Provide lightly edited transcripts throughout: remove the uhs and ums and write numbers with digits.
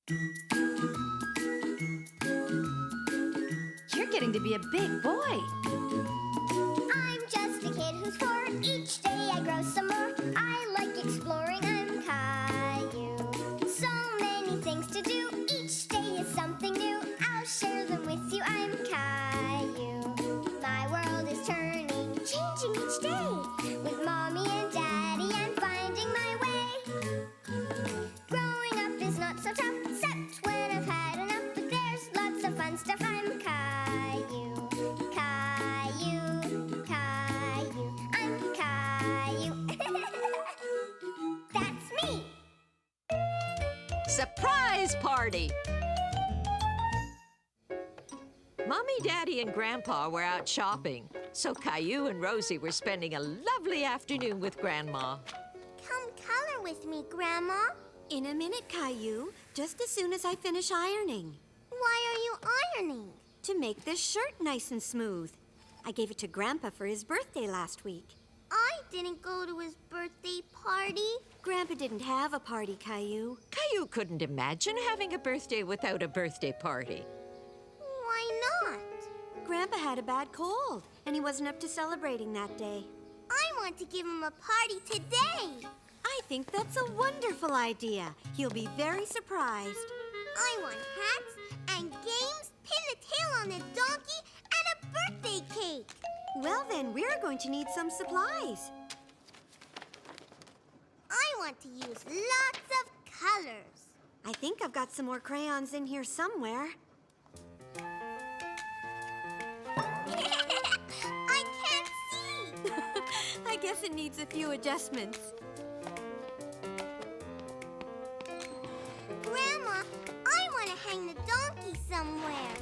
You're getting to be a big boy. I'm just a kid who's 4. Each day I grow some more. I like exploring. I'm Caillou. So many things to do. Each day is something new. I'll share them with you. I'm Caillou. My world is turning, changing each day. With Mommy and Daddy, I'm finding my way. Growing up is not so tough, except when I've had enough. But there's lots of fun stuff. I'm Caillou. Caillou, Caillou, I'm Caillou. That's me. Surprise party! Mommy, Daddy, and Grandpa were out shopping, so Caillou and Rosie were spending a lovely afternoon with Grandma. Come color with me, Grandma. In a minute, Caillou, just as soon as I finish ironing. Why are you ironing? To make this shirt nice and smooth. I gave it to Grandpa for his birthday last week. I didn't go to his birthday party. Grandpa didn't have a party, Caillou. Caillou couldn't imagine having a birthday without a birthday party. Why not? Grandpa had a bad cold, and he wasn't up to celebrating that day. I want to give him a party today. I think that's a wonderful idea. He'll be very surprised. I want hats and games, pin the tail on a donkey, and a birthday cake. Well, then, we're going to need some supplies. I want to use lots of colors. I think I've got some more crayons in here somewhere. I can't see. I guess it needs a few adjustments. Grandma, I want to hang the donkey somewhere.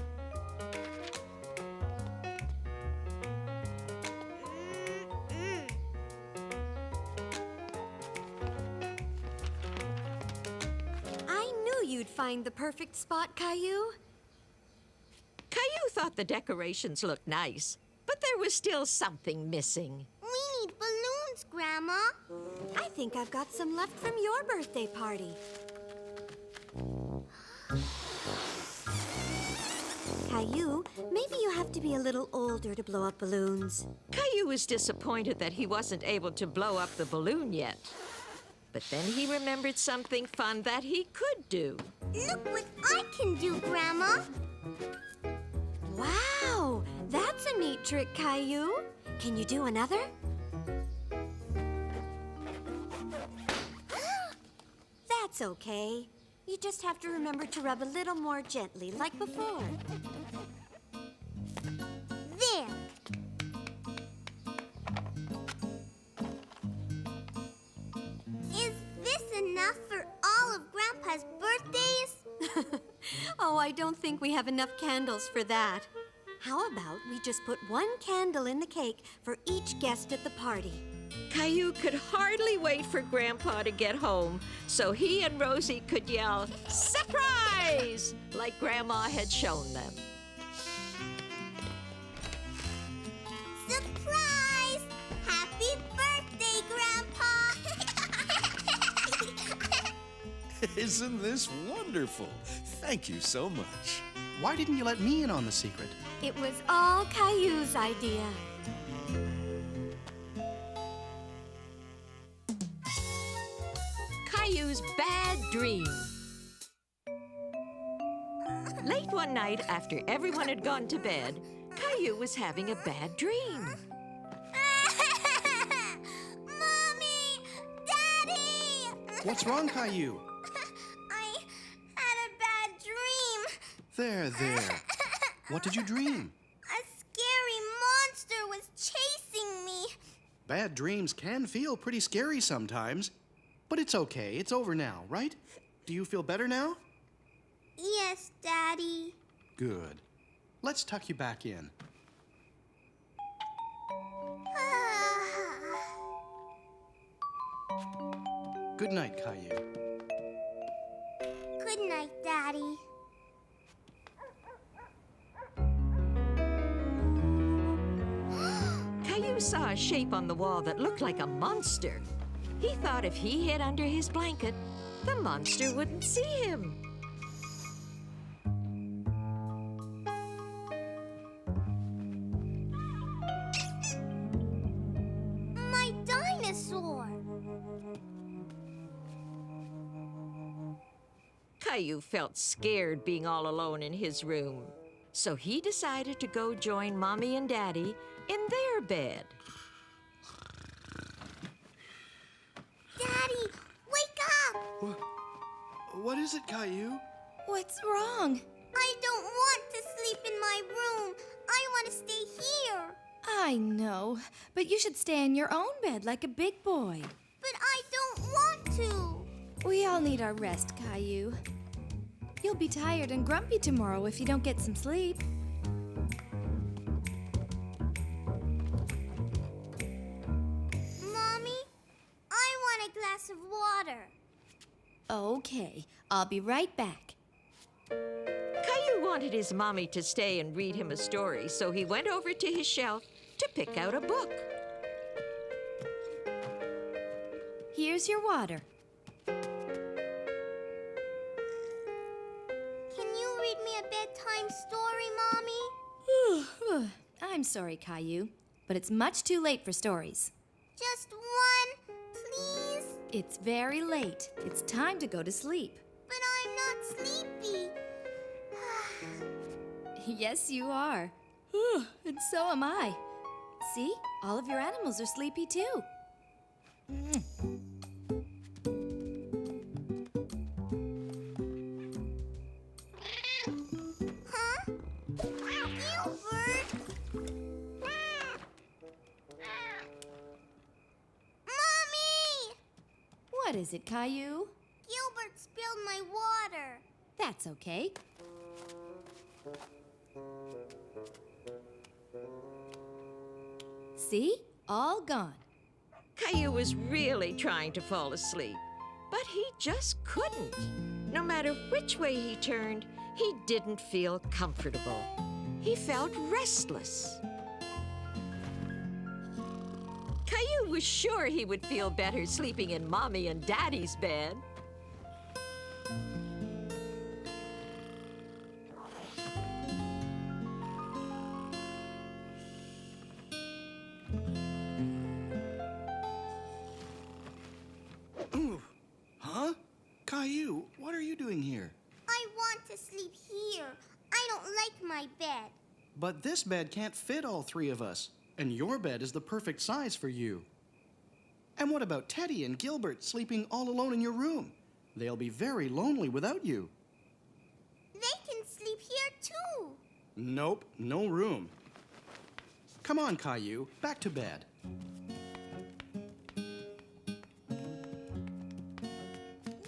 I knew you'd find the perfect spot, Caillou. Caillou thought the decorations looked nice, but there was still something missing. We need balloons, Grandma. I think I've got some left from your birthday party. Caillou, maybe you have to be a little older to blow up balloons. Caillou was disappointed that he wasn't able to blow up the balloon yet. But then he remembered something fun that he could do. Look what I can do, Grandma. Wow, that's a neat trick, Caillou. Can you do another? That's okay. You just have to remember to rub a little more gently, like before. There. Is this enough for all of Grandpa's birthdays? Oh, I don't think we have enough candles for that. How about we just put one candle in the cake for each guest at the party? Caillou could hardly wait for Grandpa to get home, so he and Rosie could yell, "Surprise!" like Grandma had shown them. Surprise! Happy birthday, Grandpa! Isn't this wonderful? Thank you so much. Why didn't you let me in on the secret? It was all Caillou's idea. Caillou's bad dream. Late one night, after everyone had gone to bed, Caillou was having a bad dream. Mommy! Daddy! What's wrong, Caillou? I had a bad dream. There. What did you dream? A scary monster was chasing me. Bad dreams can feel pretty scary sometimes. But it's okay. It's over now, right? Do you feel better now? Yes, Daddy. Good. Let's tuck you back in. Good night, Caillou. Good night, Daddy. Caillou saw a shape on the wall that looked like a monster. He thought if he hid under his blanket, the monster wouldn't see him. Caillou felt scared being all alone in his room. So he decided to go join Mommy and Daddy in their bed. Daddy, wake up! What is it, Caillou? What's wrong? I don't want to sleep in my room. I want to stay here. I know, but you should stay in your own bed like a big boy. But I don't want to. We all need our rest, Caillou. You'll be tired and grumpy tomorrow if you don't get some sleep. Mommy, I want a glass of water. Okay, I'll be right back. Caillou wanted his mommy to stay and read him a story, so he went over to his shelf to pick out a book. Here's your water. Can you read me a bedtime story, Mommy? I'm sorry, Caillou, but it's much too late for stories. Just one, please? It's very late. It's time to go to sleep. But I'm not sleepy. Yes, you are. And so am I. See? All of your animals are sleepy too. Huh? Gilbert? Mommy! What is it, Caillou? Gilbert spilled my water. That's okay. See? All gone. Caillou was really trying to fall asleep, but he just couldn't. No matter which way he turned, he didn't feel comfortable. He felt restless. Caillou was sure he would feel better sleeping in Mommy and Daddy's bed. Huh? Caillou, what are you doing here? I want to sleep here. I don't like my bed. But this bed can't fit all three of us, and your bed is the perfect size for you. And what about Teddy and Gilbert sleeping all alone in your room? They'll be very lonely without you. They can sleep here too. Nope, no room. Come on, Caillou, back to bed.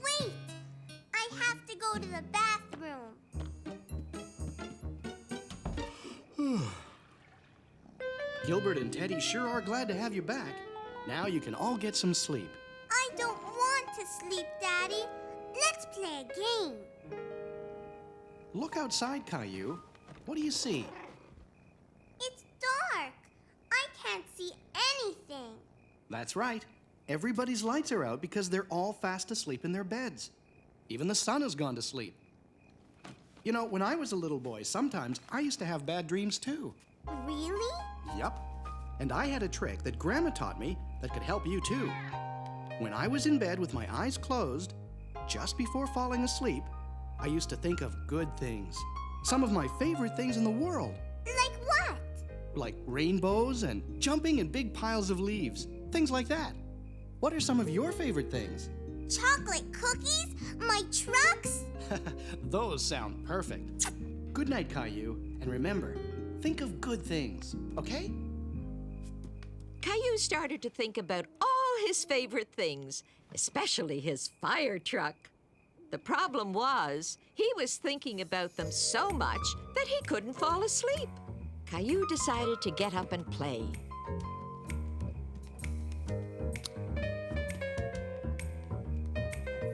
Wait! I have to go to the bathroom. Gilbert and Teddy sure are glad to have you back. Now you can all get some sleep. I don't want to sleep, Daddy. Let's play a game. Look outside, Caillou. What do you see? It's dark. I can't see anything. That's right. Everybody's lights are out because they're all fast asleep in their beds. Even the sun has gone to sleep. You know, when I was a little boy, sometimes I used to have bad dreams too. Really? Yup. And I had a trick that Grandma taught me that could help you too. When I was in bed with my eyes closed, just before falling asleep, I used to think of good things. Some of my favorite things in the world. Like what? Like rainbows and jumping in big piles of leaves. Things like that. What are some of your favorite things? Chocolate cookies? My trucks? Those sound perfect. Good night, Caillou. And remember, think of good things, okay? Caillou started to think about all his favorite things, especially his fire truck. The problem was, he was thinking about them so much that he couldn't fall asleep. Caillou decided to get up and play.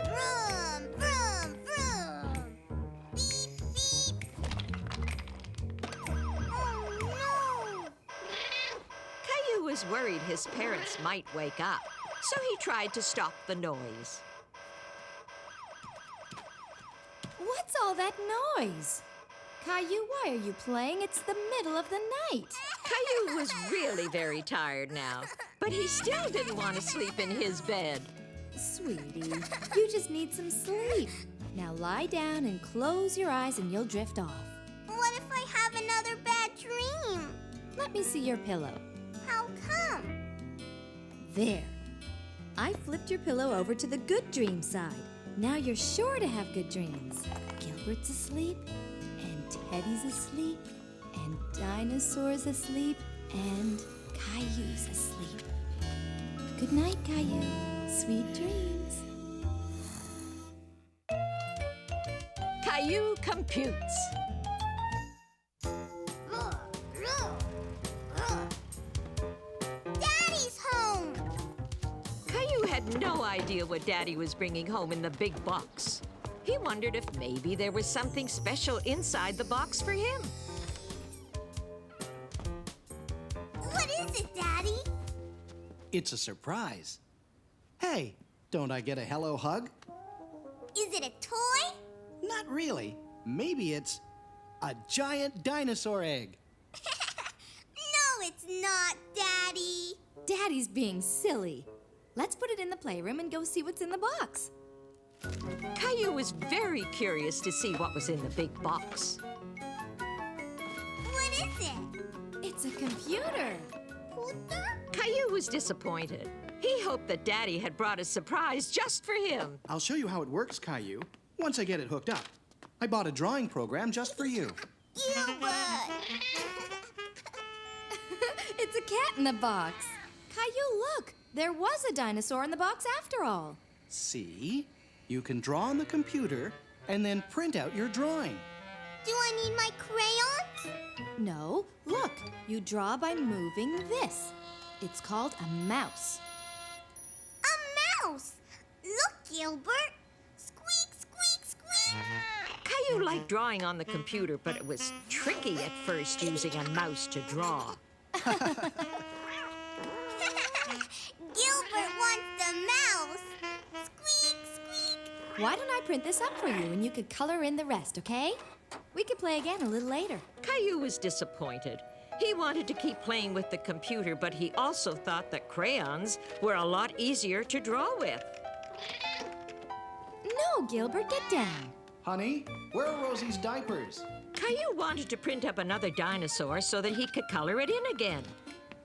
Vroom, vroom, vroom. Beep, beep. Oh, no. Caillou was worried his parents might wake up, so he tried to stop the noise. What's all that noise? Caillou, why are you playing? It's the middle of the night. Caillou was really very tired now, but he still didn't want to sleep in his bed. Sweetie, you just need some sleep. Now lie down and close your eyes and you'll drift off. What if I have another bad dream? Let me see your pillow. How come? There. I flipped your pillow over to the good dream side. Now you're sure to have good dreams. Gilbert's asleep, and Teddy's asleep, and Dinosaur's asleep, and Caillou's asleep. Good night, Caillou. Sweet dreams. Caillou computes. Daddy's home! Caillou had no idea what Daddy was bringing home in the big box. He wondered if maybe there was something special inside the box for him. What is it, Daddy? It's a surprise. Hey, don't I get a hello hug? Is it a toy? Not really. Maybe it's a giant dinosaur egg. No, it's not, Daddy. Daddy's being silly. Let's put it in the playroom and go see what's in the box. Caillou was very curious to see what was in the big box. What is it? It's a computer. Computer? Caillou was disappointed. He hoped that Daddy had brought a surprise just for him. I'll show you how it works, Caillou, once I get it hooked up. I bought a drawing program just for you. Gilbert! It's a cat in the box. Caillou, look. There was a dinosaur in the box after all. See? You can draw on the computer and then print out your drawing. Do I need my crayons? No, look. You draw by moving this. It's called a mouse. A mouse! Look, Gilbert! Squeak, squeak, squeak! Caillou liked drawing on the computer, but it was tricky at first using a mouse to draw. Gilbert wants the mouse! Squeak, squeak! Why don't I print this up for you and you could color in the rest, okay? We could play again a little later. Caillou was disappointed. He wanted to keep playing with the computer, but he also thought that crayons were a lot easier to draw with. No, Gilbert, get down. Honey, where are Rosie's diapers? Caillou wanted to print up another dinosaur so that he could color it in again.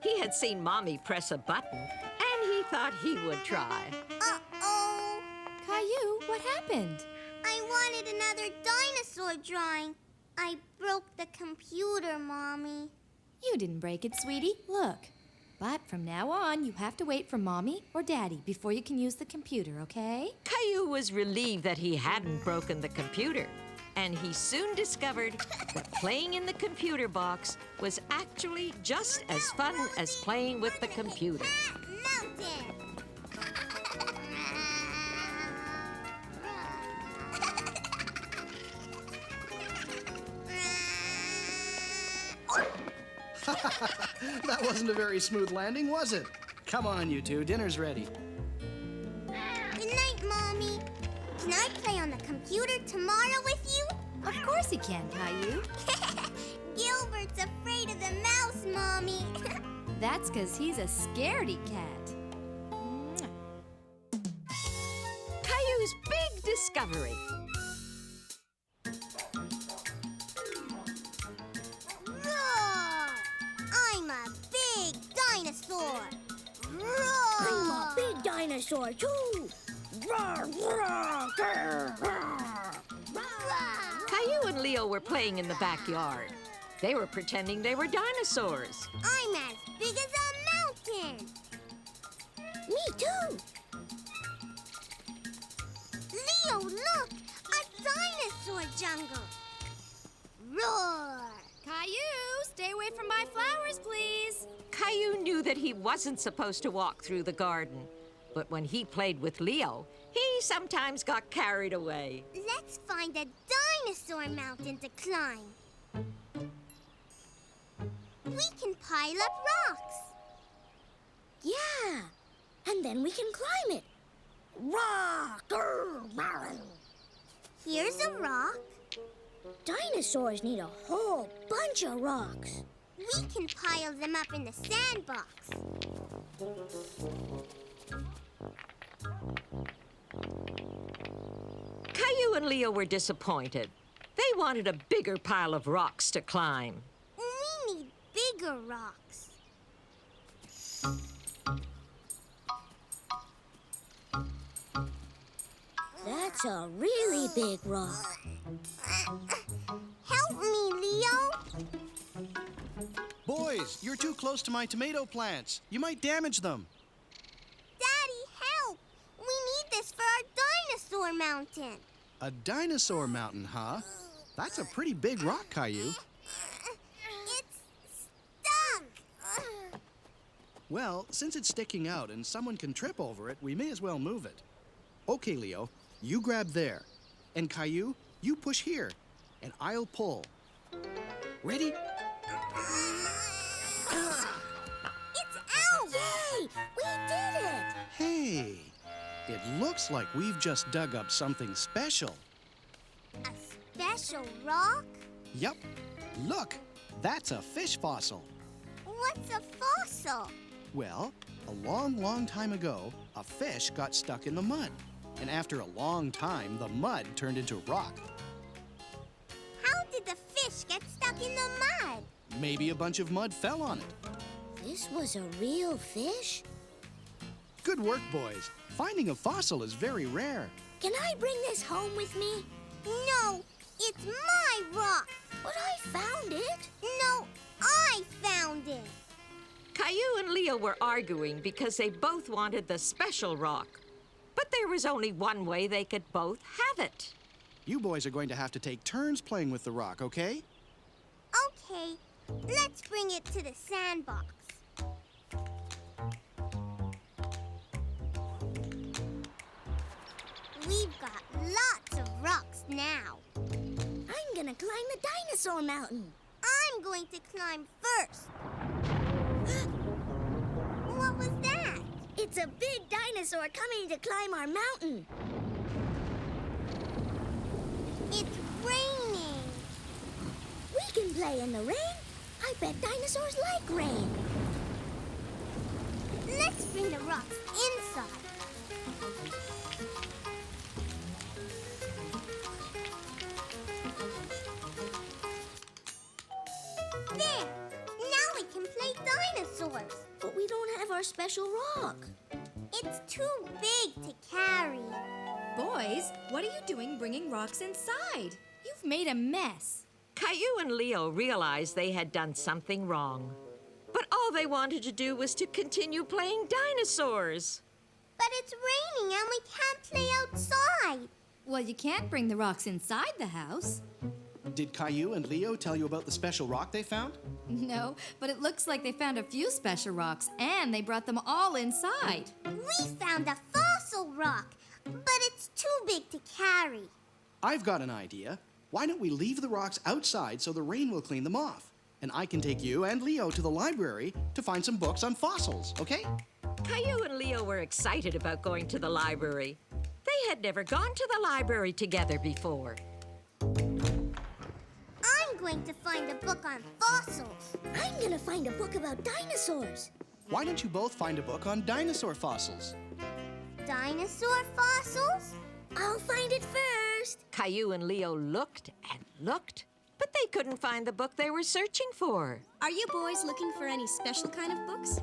He had seen Mommy press a button, and he thought he would try. Uh-oh! Caillou, what happened? I wanted another dinosaur drawing. I broke the computer, Mommy. You didn't break it, sweetie. Look. But from now on, you have to wait for Mommy or Daddy before you can use the computer, okay? Caillou was relieved that he hadn't broken the computer, and he soon discovered that playing in the computer box was actually just as fun as playing with the computer. Mountain! That wasn't a very smooth landing, was it? Come on, you two. Dinner's ready. Good night, Mommy. Can I play on the computer tomorrow with you? Of course you can, Caillou. Gilbert's afraid of the mouse, Mommy. That's because he's a scaredy cat. Caillou's big discovery. Roar! I'm a big dinosaur. Roar! I'm a big dinosaur, too! Roar, roar, grr, roar. Caillou and Leo were playing in the backyard. They were pretending they were dinosaurs. I'm as big as a mountain. Me too! Leo, look! A dinosaur jungle. Roar! Caillou, stay away from my flowers, please. Caillou knew that he wasn't supposed to walk through the garden. But when he played with Leo, he sometimes got carried away. Let's find a dinosaur mountain to climb. We can pile up rocks. Yeah, and then we can climb it. Roar, grr, roar. Here's a rock. Dinosaurs need a whole bunch of rocks. We can pile them up in the sandbox. Caillou and Leo were disappointed. They wanted a bigger pile of rocks to climb. We need bigger rocks. That's a really big rock. Help me, Leo. Boys, you're too close to my tomato plants. You might damage them. Daddy, help. We need this for our dinosaur mountain. A dinosaur mountain, huh? That's a pretty big rock, Caillou. It's stuck. Well, since it's sticking out and someone can trip over it, we may as well move it. Okay, Leo, you grab there. And Caillou, you push here. And I'll pull. Ready? It's out. Yay! We did it! Hey, it looks like we've just dug up something special. A special rock? Yup. Look, that's a fish fossil. What's a fossil? Well, a long, long time ago, a fish got stuck in the mud. And after a long time, the mud turned into rock. How did the fish get stuck in the mud? Maybe a bunch of mud fell on it. This was a real fish? Good work, boys. Finding a fossil is very rare. Can I bring this home with me? No, it's my rock. But I found it. No, I found it. Caillou and Leo were arguing because they both wanted the special rock. But there was only one way they could both have it. You boys are going to have to take turns playing with the rock, okay? Okay, let's bring it to the sandbox. We've got lots of rocks now. I'm gonna climb the dinosaur mountain. I'm going to climb first. What was that? It's a big dinosaur coming to climb our mountain. It's raining. We can play in the rain. I bet dinosaurs like rain. Let's bring the rocks inside. There! Now we can play dinosaurs. But we don't have our special rock. It's too big to carry. Boys, what are you doing bringing rocks inside? You've made a mess. Caillou and Leo realized they had done something wrong. But all they wanted to do was to continue playing dinosaurs. But it's raining and we can't play outside. Well, you can't bring the rocks inside the house. Did Caillou and Leo tell you about the special rock they found? No, but it looks like they found a few special rocks, and they brought them all inside. We found a fossil rock, but it's too big to carry. I've got an idea. Why don't we leave the rocks outside so the rain will clean them off? And I can take you and Leo to the library to find some books on fossils, okay? Caillou and Leo were excited about going to the library. They had never gone to the library together before. I'm going to find a book on fossils. I'm gonna find a book about dinosaurs. Why don't you both find a book on dinosaur fossils? Dinosaur fossils? I'll find it first. Caillou and Leo looked and looked, but they couldn't find the book they were searching for. Are you boys looking for any special kind of books?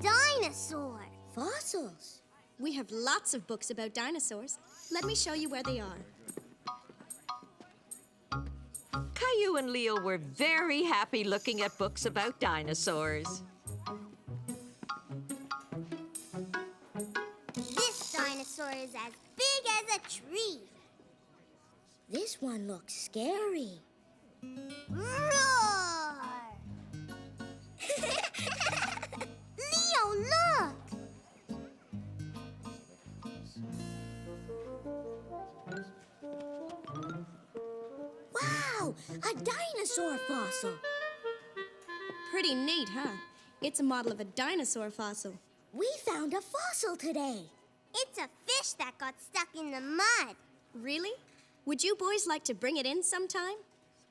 Dinosaur. Fossils. We have lots of books about dinosaurs. Let me show you where they are. Caillou and Leo were very happy looking at books about dinosaurs. This dinosaur is as big as a tree. This one looks scary. Roar! Leo, look! Wow, a dinosaur fossil. Pretty neat, huh? It's a model of a dinosaur fossil. We found a fossil today. It's a fish that got stuck in the mud. Really? Would you boys like to bring it in sometime?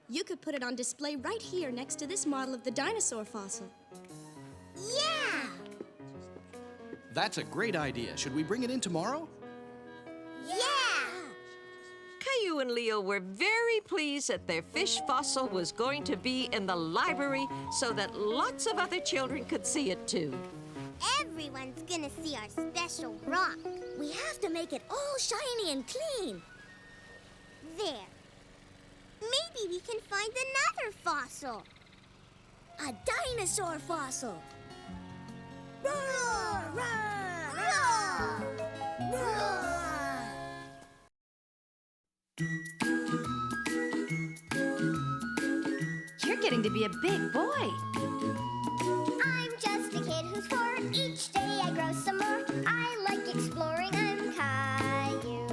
You could put it on display right here next to this model of the dinosaur fossil. Yeah! That's a great idea. Should we bring it in tomorrow? Yeah! Caillou and Leo were very pleased that their fish fossil was going to be in the library so that lots of other children could see it too. Everyone's gonna see our special rock. We have to make it all shiny and clean. There. Maybe we can find another fossil. A dinosaur fossil. Roar, roar, roar, roar. You're getting to be a big boy. I'm just a kid who's 4. Each day I grow some more. I like exploring. I'm Caillou.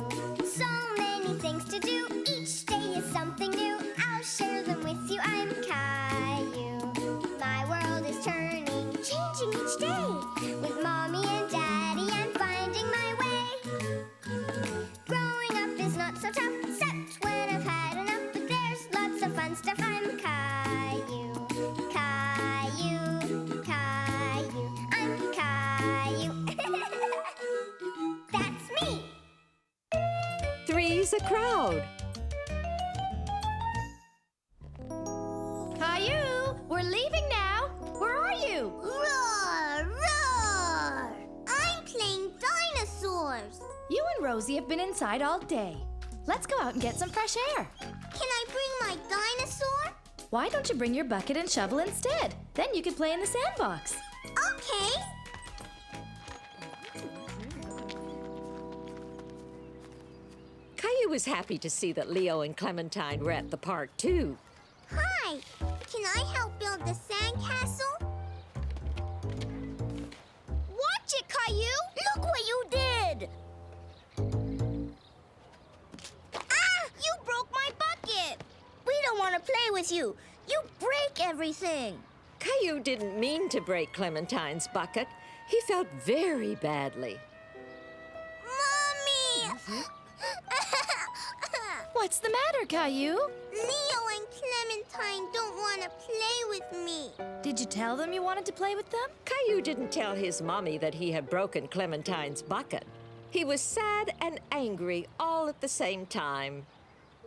So many things to do. Each day is something new. I'll share them with you. I'm Caillou. My world is turning, changing each day. With mommy and daddy, I'm finding my way. Growing up is not so tough, except when I've had enough. But there's lots of fun stuff. I'm Caillou. Caillou, Caillou, I'm Caillou. That's me. Three's a crowd. Caillou, we're leaving now. Where are you? Roar, roar! I'm playing dinosaurs. You and Rosie have been inside all day. Let's go out and get some fresh air. Can I bring my dinosaur? Why don't you bring your bucket and shovel instead? Then you can play in the sandbox. Okay. Caillou was happy to see that Leo and Clementine were at the park too. Hi. Can I help build the sandcastle? Watch it, Caillou. Look what you did! Ah! You broke my bucket. We don't want to play with you. You break everything. Caillou didn't mean to break Clementine's bucket. He felt very badly. Mommy! What's the matter, Caillou? Leo and Clementine don't want to play with me. Did you tell them you wanted to play with them? Caillou didn't tell his mommy that he had broken Clementine's bucket. He was sad and angry all at the same time.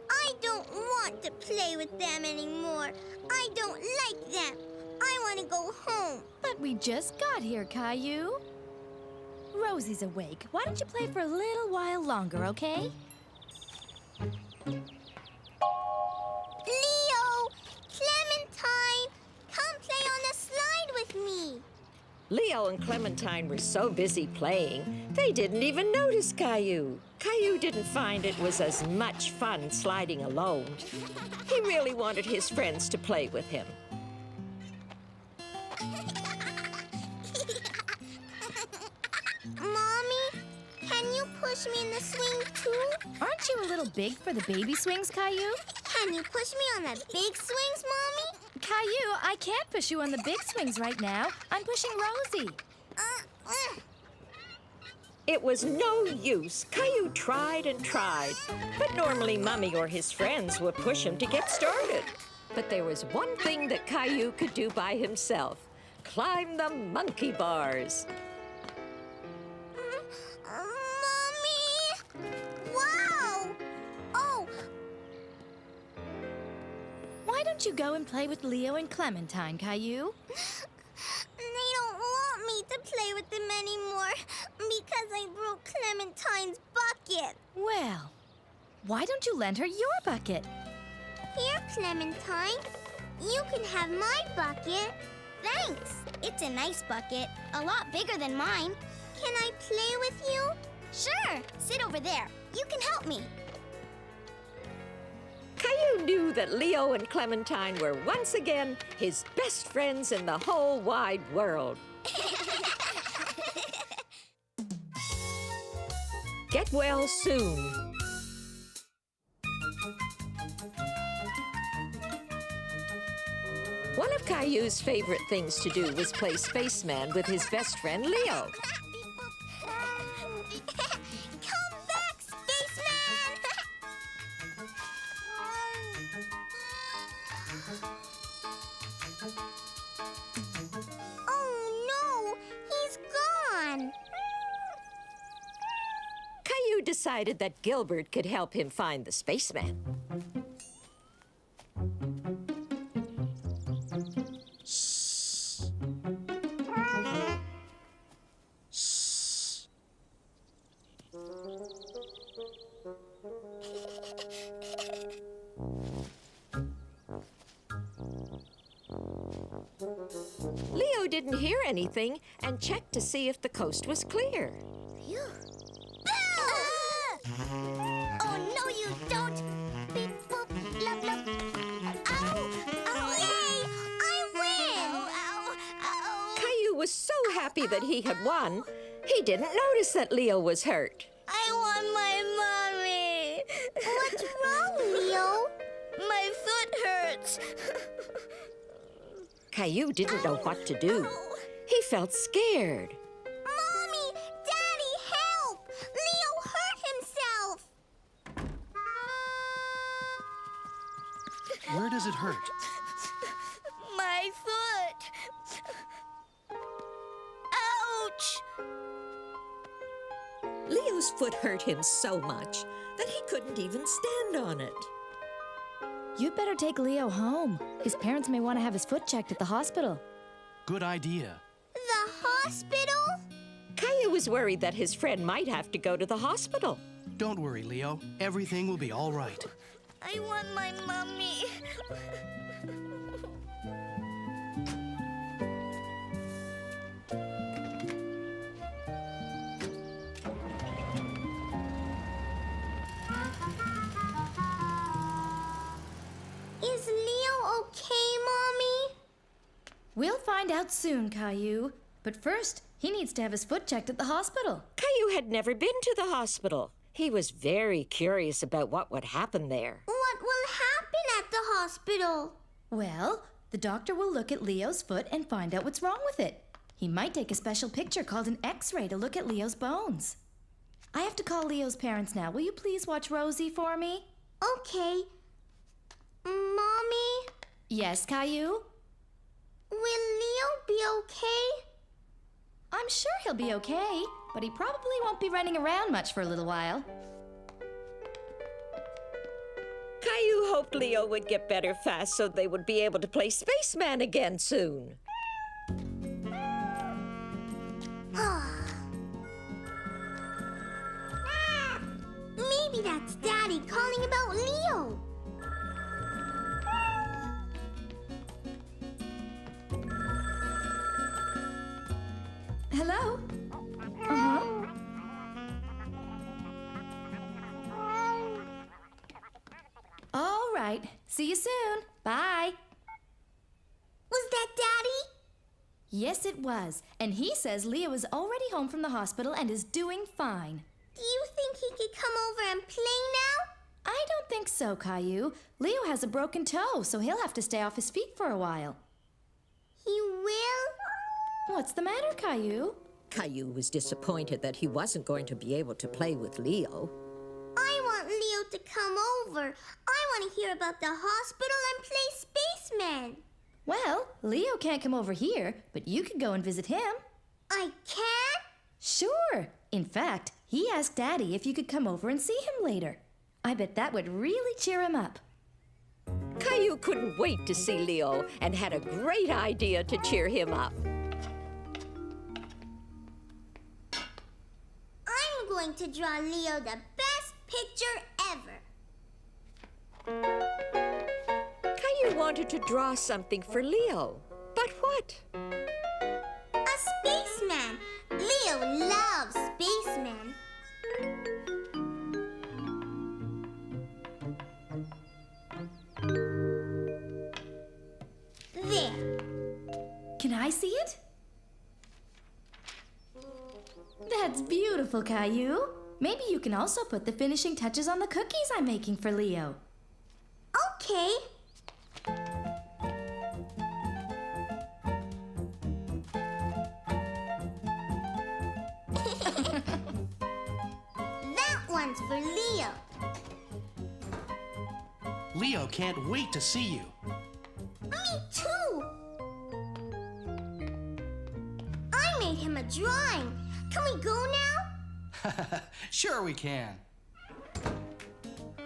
I don't want to play with them anymore. I don't like them. I want to go home. But we just got here, Caillou. Rosie's awake. Why don't you play for a little while longer, okay? Leo! Clementine! Come play on the slide with me. Leo and Clementine were so busy playing, they didn't even notice Caillou. Caillou didn't find it was as much fun sliding alone. He really wanted his friends to play with him. Mommy, can you push me in the swing too? Aren't you a little big for the baby swings, Caillou? Can you push me on the big swings, Mommy? Caillou, I can't push you on the big swings right now. I'm pushing Rosie. It was no use. Caillou tried and tried, but normally Mummy or his friends would push him to get started. But there was one thing that Caillou could do by himself: climb the monkey bars. Mommy! Wow! Oh, Why don't you go and play with Leo and Clementine, Caillou? they don't want me to play with them anymore because I broke Clementine's bucket. Well, why don't you lend her your bucket? Here, Clementine. You can have my bucket. Thanks. It's a nice bucket, a lot bigger than mine. Can I play with you? Sure. Sit over there. You can help me. Caillou knew that Leo and Clementine were once again his best friends in the whole wide world. Get well soon. One of Caillou's favorite things to do was play spaceman with his best friend Leo. Come back, spaceman! Oh no, he's gone. Caillou decided that Gilbert could help him find the spaceman. Leo didn't hear anything and checked to see if the coast was clear. Phew. Oh, no, you don't. Beep, boop, love, love. Ow! Ow! Yay! I win! Ow! Ow! Caillou was so happy that he had won, he didn't notice that Leo was hurt. I want my mommy. What's wrong, Leo? My foot hurts. Caillou didn't know what to do. Ow. He felt scared. Mommy! Daddy, help! Leo hurt himself! Where does it hurt? My foot! Ouch! Leo's foot hurt him so much that he couldn't even stand on it. You'd better take Leo home. His parents may want to have his foot checked at the hospital. Good idea. The hospital? Caillou was worried that his friend might have to go to the hospital. Don't worry, Leo. Everything will be all right. I want my mommy. Is Leo okay, Mommy? We'll find out soon, Caillou. But first, he needs to have his foot checked at the hospital. Caillou had never been to the hospital. He was very curious about what would happen there. What will happen at the hospital? Well, the doctor will look at Leo's foot and find out what's wrong with it. He might take a special picture called an X-ray to look at Leo's bones. I have to call Leo's parents now. Will you please watch Rosie for me? Okay. Mommy, Yes, Caillou? will Leo be okay? I'm sure he'll be okay, but he probably won't be running around much for a little while. Caillou hoped Leo would get better fast so they would be able to play spaceman again soon. Maybe that's Daddy calling about Leo. Hello? Uh-huh. All right. See you soon. Bye. Was that Daddy? Yes, it was. And he says Leo is already home from the hospital and is doing fine. Do you think he could come over and play now? I don't think so, Caillou. Leo has a broken toe, so he'll have to stay off his feet for a while. He will? What's the matter, Caillou? Caillou was disappointed that he wasn't going to be able to play with Leo. I want Leo to come over. I want to hear about the hospital and play spaceman. Well, Leo can't come over here, but you could go and visit him. I can? Sure. In fact, he asked Daddy if you could come over and see him later. I bet that would really cheer him up. Caillou couldn't wait to see Leo and had a great idea to cheer him up. I'm going to draw Leo the best picture ever. Caillou wanted to draw something for Leo, but what? A spaceman. Leo loves spacemen. There. Can I see it? That's beautiful, Caillou. Maybe you can also put the finishing touches on the cookies I'm making for Leo. Okay. That one's for Leo. Leo can't wait to see you. Me too. I made him a drawing. Can we go now? Sure we can.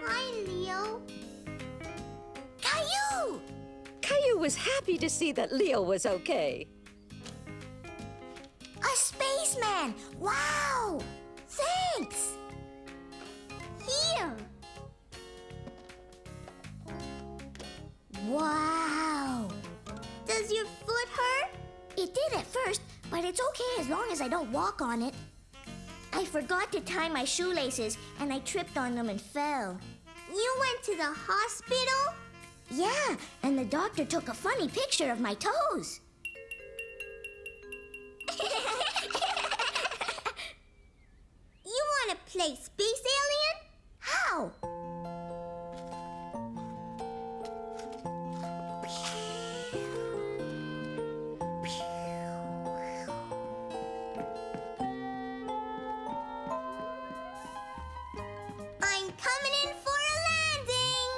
Hi, Leo. Caillou! Caillou was happy to see that Leo was okay. A spaceman! Wow! Thanks! Here! Wow! Does your foot hurt? It did at first, but it's okay as long as I don't walk on it. I forgot to tie my shoelaces and I tripped on them and fell. You went to the hospital? Yeah, and the doctor took a funny picture of my toes. You want to play Space Alien? How? I'm coming in for a landing.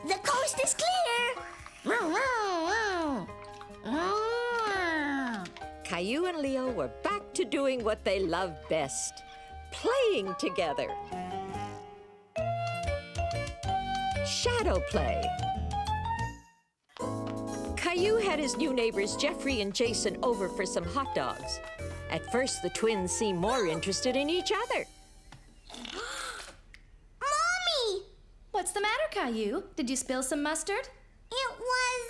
The coast is clear. Caillou and Leo were back to doing what they loved best, playing together. Shadow play. Caillou had his new neighbors Jeffrey and Jason over for some hot dogs. At first, the twins seemed more interested in each other. Mommy! What's the matter, Caillou? Did you spill some mustard? It was...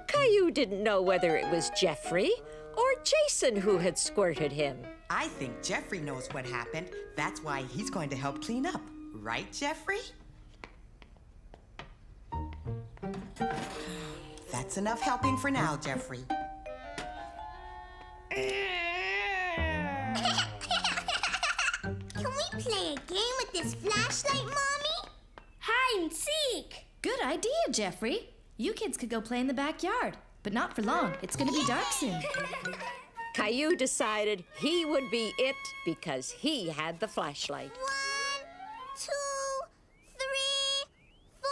Caillou didn't know whether it was Jeffrey or Jason who had squirted him. I think Jeffrey knows what happened. That's why he's going to help clean up. Right, Jeffrey? That's enough helping for now, Jeffrey. Can we play a game with this flashlight, Mommy? Hide and seek. Good idea, Jeffrey. You kids could go play in the backyard, but not for long. It's going to be dark soon. Caillou decided he would be it because he had the flashlight. 1, 2, 3, 4,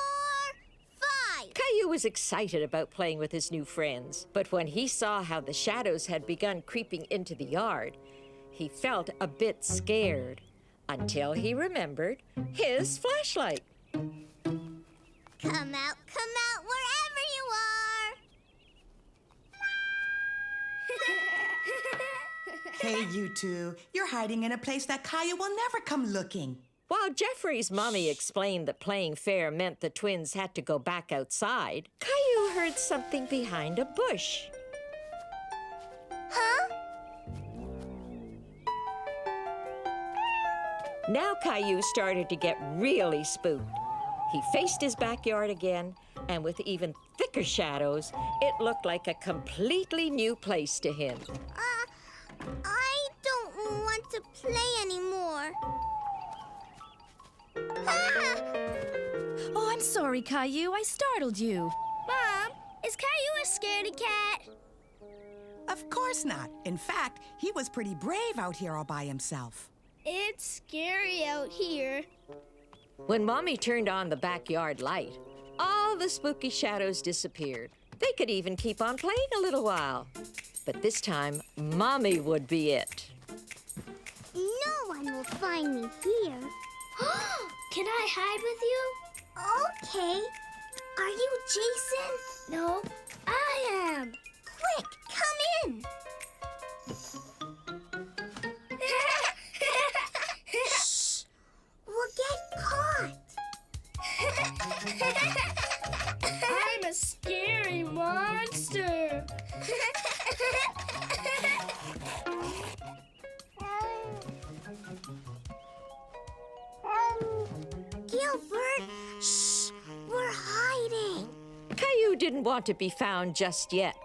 5. Caillou was excited about playing with his new friends, but when he saw how the shadows had begun creeping into the yard, he felt a bit scared until he remembered his flashlight. Come out wherever you are. Hey, you two. You're hiding in a place that Caillou will never come looking. While Jeffrey's mommy explained that playing fair meant the twins had to go back outside, Caillou heard something behind a bush. Huh? Now Caillou started to get really spooked. He faced his backyard again, and with even thicker shadows, it looked like a completely new place to him. I don't want to play anymore. Oh, I'm sorry, Caillou. I startled you. Mom, is Caillou a scaredy cat? Of course not. In fact, he was pretty brave out here all by himself. It's scary out here. When Mommy turned on the backyard light, all the spooky shadows disappeared. They could even keep on playing a little while. But this time, Mommy would be it. No one will find me here. Can I hide with you? Okay. Are you Jason? No, I am. Quick, come in. Shh. We'll get caught. I'm a scary monster. Gilbert, shh. We're hiding. Caillou didn't want to be found just yet.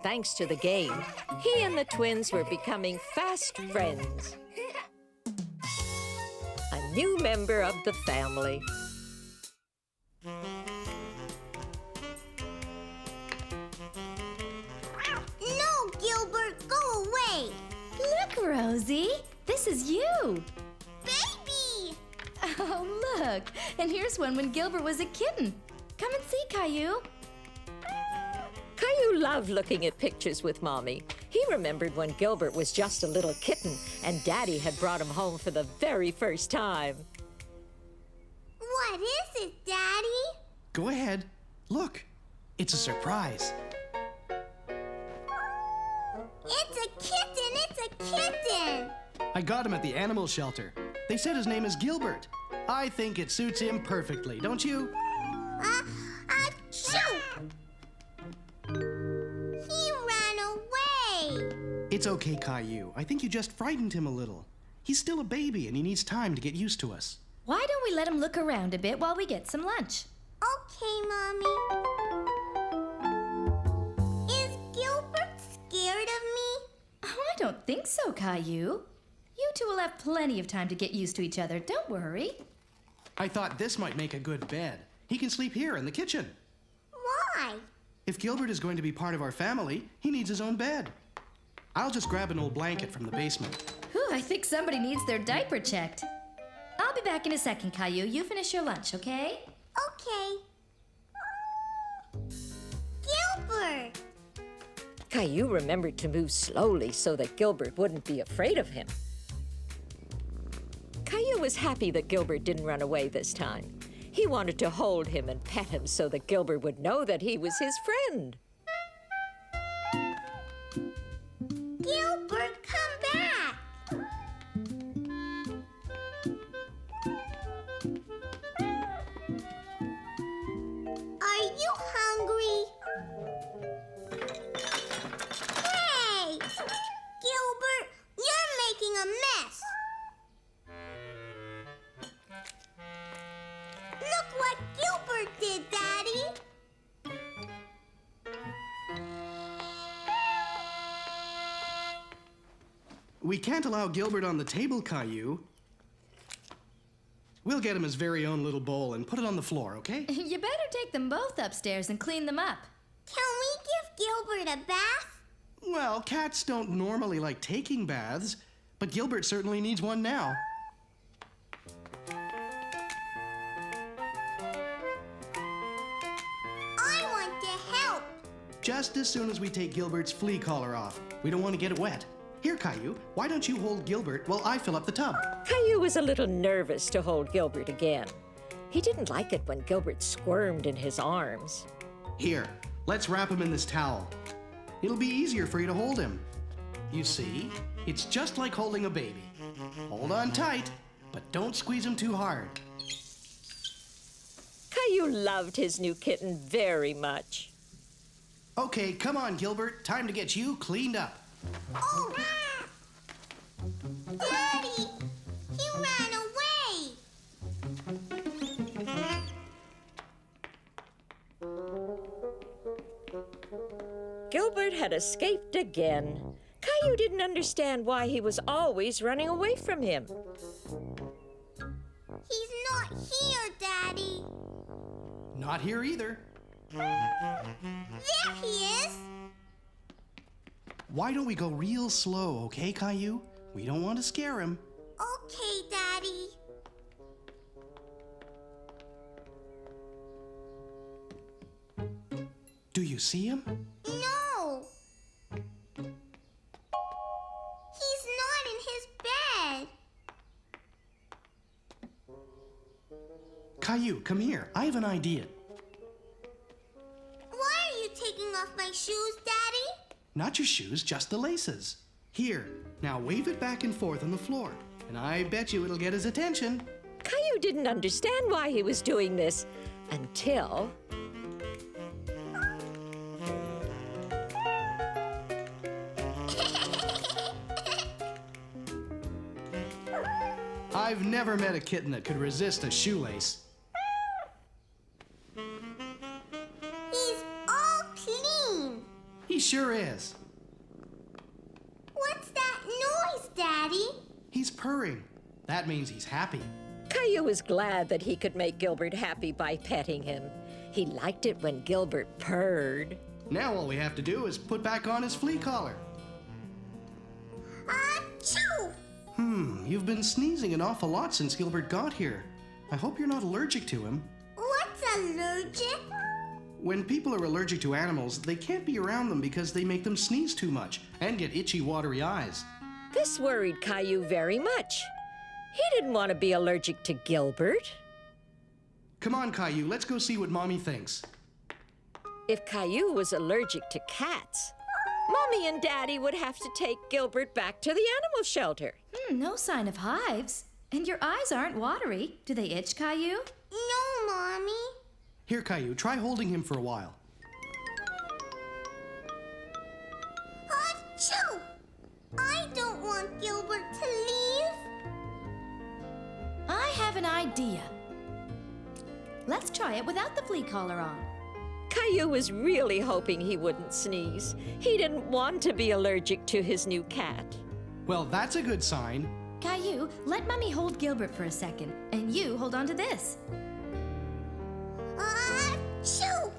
Thanks to the game, he and the twins were becoming fast friends. A new member of the family. No, Gilbert, go away. Look, Rosie. This is you. Baby! Oh, look. And here's one when Gilbert was a kitten. Come and see, Caillou. Caillou loved looking at pictures with Mommy. He remembered when Gilbert was just a little kitten and Daddy had brought him home for the very first time. What is it, Daddy? Go ahead. Look, it's a surprise. It's a kitten! It's a kitten! I got him at the animal shelter. They said his name is Gilbert. I think it suits him perfectly, don't you? Achoo! He ran away! It's okay, Caillou. I think you just frightened him a little. He's still a baby and he needs time to get used to us. Why don't we let him look around a bit while we get some lunch? Okay, Mommy. Is Gilbert scared of me? Oh, I don't think so, Caillou. You two will have plenty of time to get used to each other. Don't worry. I thought this might make a good bed. He can sleep here in the kitchen. Why? If Gilbert is going to be part of our family, he needs his own bed. I'll just grab an old blanket from the basement. Whew, I think somebody needs their diaper checked. I'll be back in a second, Caillou. You finish your lunch, okay? Okay. Gilbert! Caillou remembered to move slowly so that Gilbert wouldn't be afraid of him. Caillou was happy that Gilbert didn't run away this time. He wanted to hold him and pet him so that Gilbert would know that he was his friend. Gilbert, come back! Are you hungry? Hey! Gilbert, you're making a mess! Look what Gilbert did, Daddy! We can't allow Gilbert on the table, Caillou. We'll get him his very own little bowl and put it on the floor, okay? You better take them both upstairs and clean them up. Can we give Gilbert a bath? Well, cats don't normally like taking baths, but Gilbert certainly needs one now. I want to help. Just as soon as we take Gilbert's flea collar off. We don't want to get it wet. Here, Caillou, why don't you hold Gilbert while I fill up the tub? Caillou was a little nervous to hold Gilbert again. He didn't like it when Gilbert squirmed in his arms. Here, let's wrap him in this towel. It'll be easier for you to hold him. You see, it's just like holding a baby. Hold on tight, but don't squeeze him too hard. Caillou loved his new kitten very much. Okay, come on, Gilbert. Time to get you cleaned up. Oh! Daddy! He ran away! Gilbert had escaped again. Caillou didn't understand why he was always running away from him. He's not here, Daddy. Not here either. There he is. Why don't we go real slow, okay, Caillou? We don't want to scare him. Okay, Daddy. Do you see him? No. He's not in his bed. Caillou, come here. I have an idea. Why are you taking off my shoes, Daddy? Not your shoes, just the laces. Here, now wave it back and forth on the floor, and I bet you it'll get his attention. Caillou didn't understand why he was doing this until... I've never met a kitten that could resist a shoelace. He's all clean. He sure is. What's that noise, Daddy? He's purring. That means he's happy. Caillou was glad that he could make Gilbert happy by petting him. He liked it when Gilbert purred. Now all we have to do is put back on his flea collar. Achoo! You've been sneezing an awful lot since Gilbert got here. I hope you're not allergic to him. What's allergic? When people are allergic to animals, they can't be around them because they make them sneeze too much and get itchy, watery eyes. This worried Caillou very much. He didn't want to be allergic to Gilbert. Come on, Caillou, let's go see what Mommy thinks. If Caillou was allergic to cats, Mommy and Daddy would have to take Gilbert back to the animal shelter. No sign of hives. And your eyes aren't watery. Do they itch, Caillou? No, Mommy. Here, Caillou, try holding him for a while. Achoo! I don't want Gilbert to leave. I have an idea. Let's try it without the flea collar on. Caillou was really hoping he wouldn't sneeze. He didn't want to be allergic to his new cat. Well, that's a good sign. Caillou, let Mummy hold Gilbert for a second, and you hold on to this. Achoo!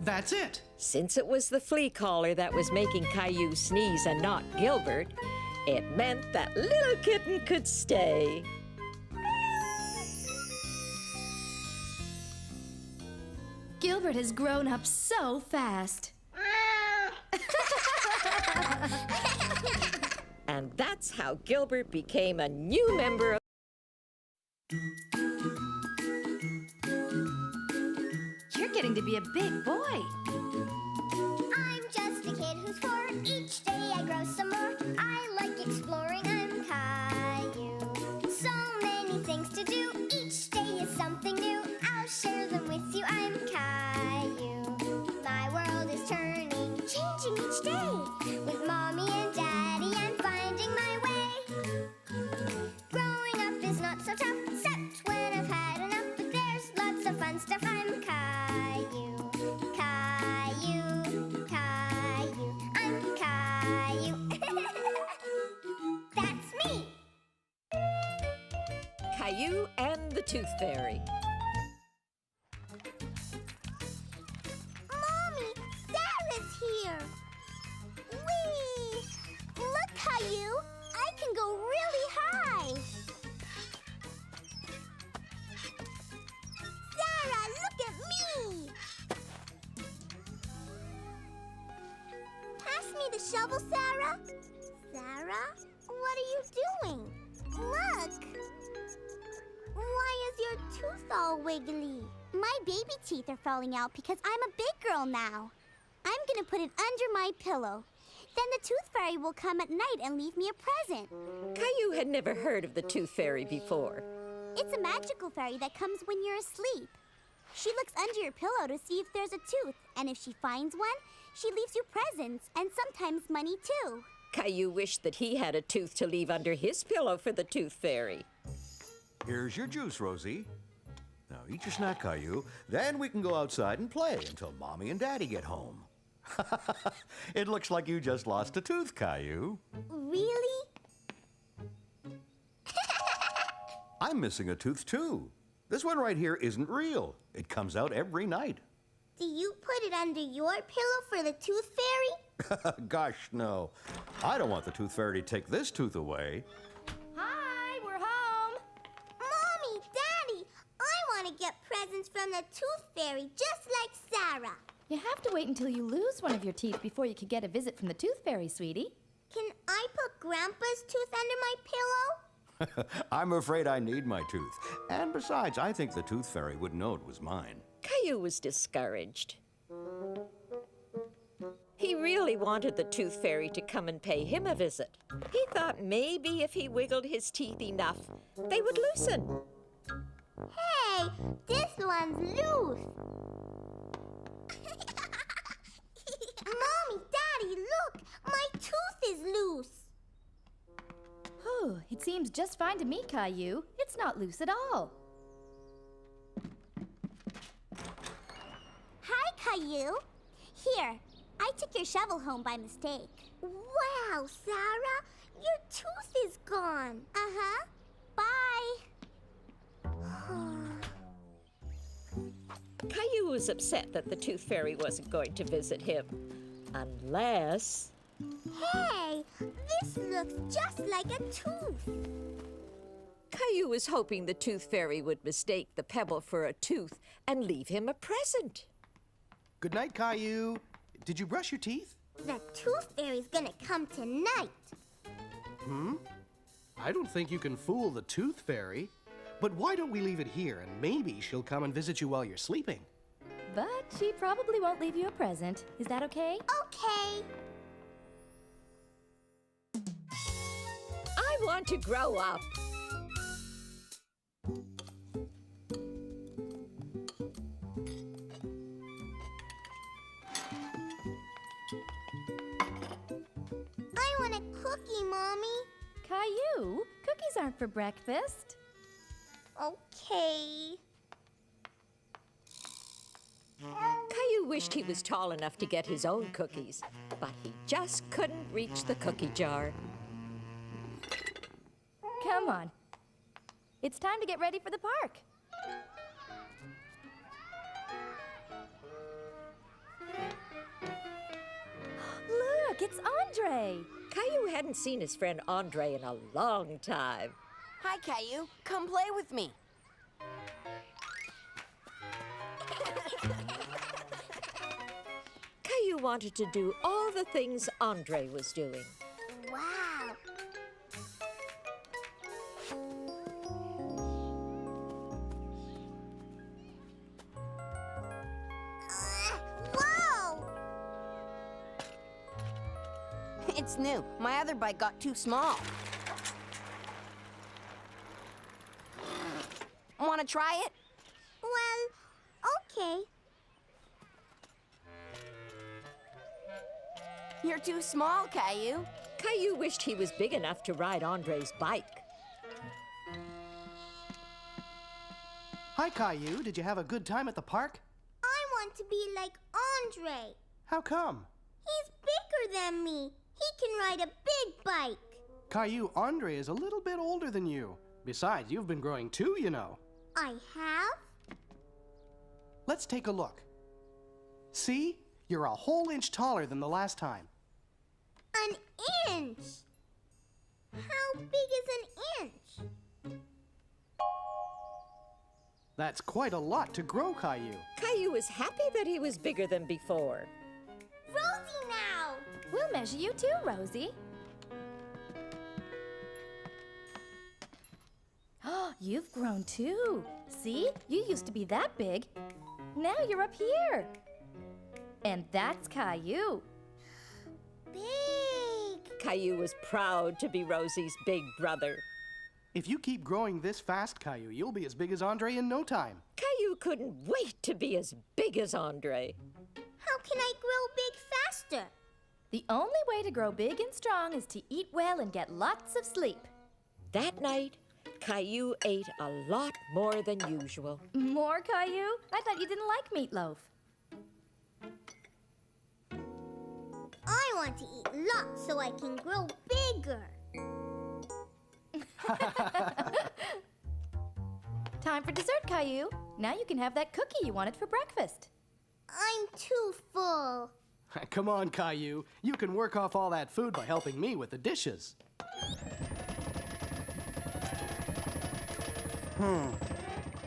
That's it. Since it was the flea collar that was making Caillou sneeze and not Gilbert, it meant that little kitten could stay. Gilbert has grown up so fast. And that's how Gilbert became a new member of... You're getting to be a big boy. I'm just a kid who's 4. Each day I grow some more. I like exploring. I'm Caillou. So many things to do. Each day is something new. I'll share them with you. I'm Caillou. My world is turning, changing each day. With Mommy and Daddy, I'm finding my way. Growing up is not so tough, except when I've had enough. But there's lots of fun stuff. I'm Caillou. Caillou, Caillou, I'm Caillou. That's me. Caillou and the Tooth Fairy. Mommy, Sarah's here. Whee! Look, Caillou, I can go really high. Sarah, look at me. Pass me the shovel, Sarah. Sarah, what are you doing? Look. Why is your tooth all wiggly? My baby teeth are falling out because I'm a big girl now. I'm gonna put it under my pillow. Then the tooth fairy will come at night and leave me a present. Caillou had never heard of the Tooth Fairy before. It's a magical fairy that comes when you're asleep. She looks under your pillow to see if there's a tooth, and if she finds one, she leaves you presents and sometimes money too. Caillou wished that he had a tooth to leave under his pillow for the Tooth Fairy. Here's your juice, Rosie. Now eat your snack, Caillou. Then we can go outside and play until Mommy and Daddy get home. It looks like you just lost a tooth, Caillou. Really? I'm missing a tooth, too. This one right here isn't real. It comes out every night. Do you put it under your pillow for the tooth fairy? Gosh, no. I don't want the tooth fairy to take this tooth away. Hi, we're home. Mommy, Daddy, I want to get presents from the tooth fairy just like Sarah. You have to wait until you lose one of your teeth before you can get a visit from the Tooth Fairy, sweetie. Can I put Grandpa's tooth under my pillow? I'm afraid I need my tooth. And besides, I think the tooth fairy would know it was mine. Caillou was discouraged. He really wanted the Tooth Fairy to come and pay him a visit. He thought maybe if he wiggled his teeth enough, they would loosen. Hey, this one's loose. Mommy, Daddy, look! My tooth is loose. Oh, it seems just fine to me, Caillou. It's not loose at all. Hi, Caillou. Here, I took your shovel home by mistake. Wow, Sarah, your tooth is gone. Uh-huh. Bye. Caillou was upset that the Tooth Fairy wasn't going to visit him. Unless... Hey, this looks just like a tooth. Caillou was hoping the Tooth Fairy would mistake the pebble for a tooth and leave him a present. Good night, Caillou. Did you brush your teeth? The tooth fairy's gonna come tonight. I don't think you can fool the tooth fairy. But why don't we leave it here and maybe she'll come and visit you while you're sleeping? But she probably won't leave you a present. Is that okay? Okay. I want to grow up. I want a cookie, Mommy. Caillou, cookies aren't for breakfast. Okay. Caillou wished he was tall enough to get his own cookies, but he just couldn't reach the cookie jar. Come on. It's time to get ready for the park. Look, it's Andre. Caillou hadn't seen his friend Andre in a long time. Hi, Caillou. Come play with me. Caillou wanted to do all the things Andre was doing. Wow. Whoa! It's new. My other bike got too small. Want to try it? Well, okay. You're too small, Caillou. Caillou wished he was big enough to ride Andre's bike. Hi, Caillou. Did you have a good time at the park? I want to be like Andre. How come? He's bigger than me. He can ride a big bike. Caillou, Andre is a little bit older than you. Besides, you've been growing too, you know. I have? Let's take a look. See? You're a whole inch taller than the last time. An inch. How big is an inch? That's quite a lot to grow, Caillou. Caillou was happy that he was bigger than before. Rosie now! We'll measure you too, Rosie. Oh, you've grown too. See? You used to be that big. Now you're up here. And that's Caillou. Big! Caillou was proud to be Rosie's big brother. If you keep growing this fast, Caillou, you'll be as big as Andre in no time. Caillou couldn't wait to be as big as Andre. How can I grow big faster? The only way to grow big and strong is to eat well and get lots of sleep. That night, Caillou ate a lot more than usual. More, Caillou? I thought you didn't like meatloaf. I want to eat lots so I can grow bigger. Time for dessert, Caillou. Now you can have that cookie you wanted for breakfast. I'm too full. Come on, Caillou. You can work off all that food by helping me with the dishes.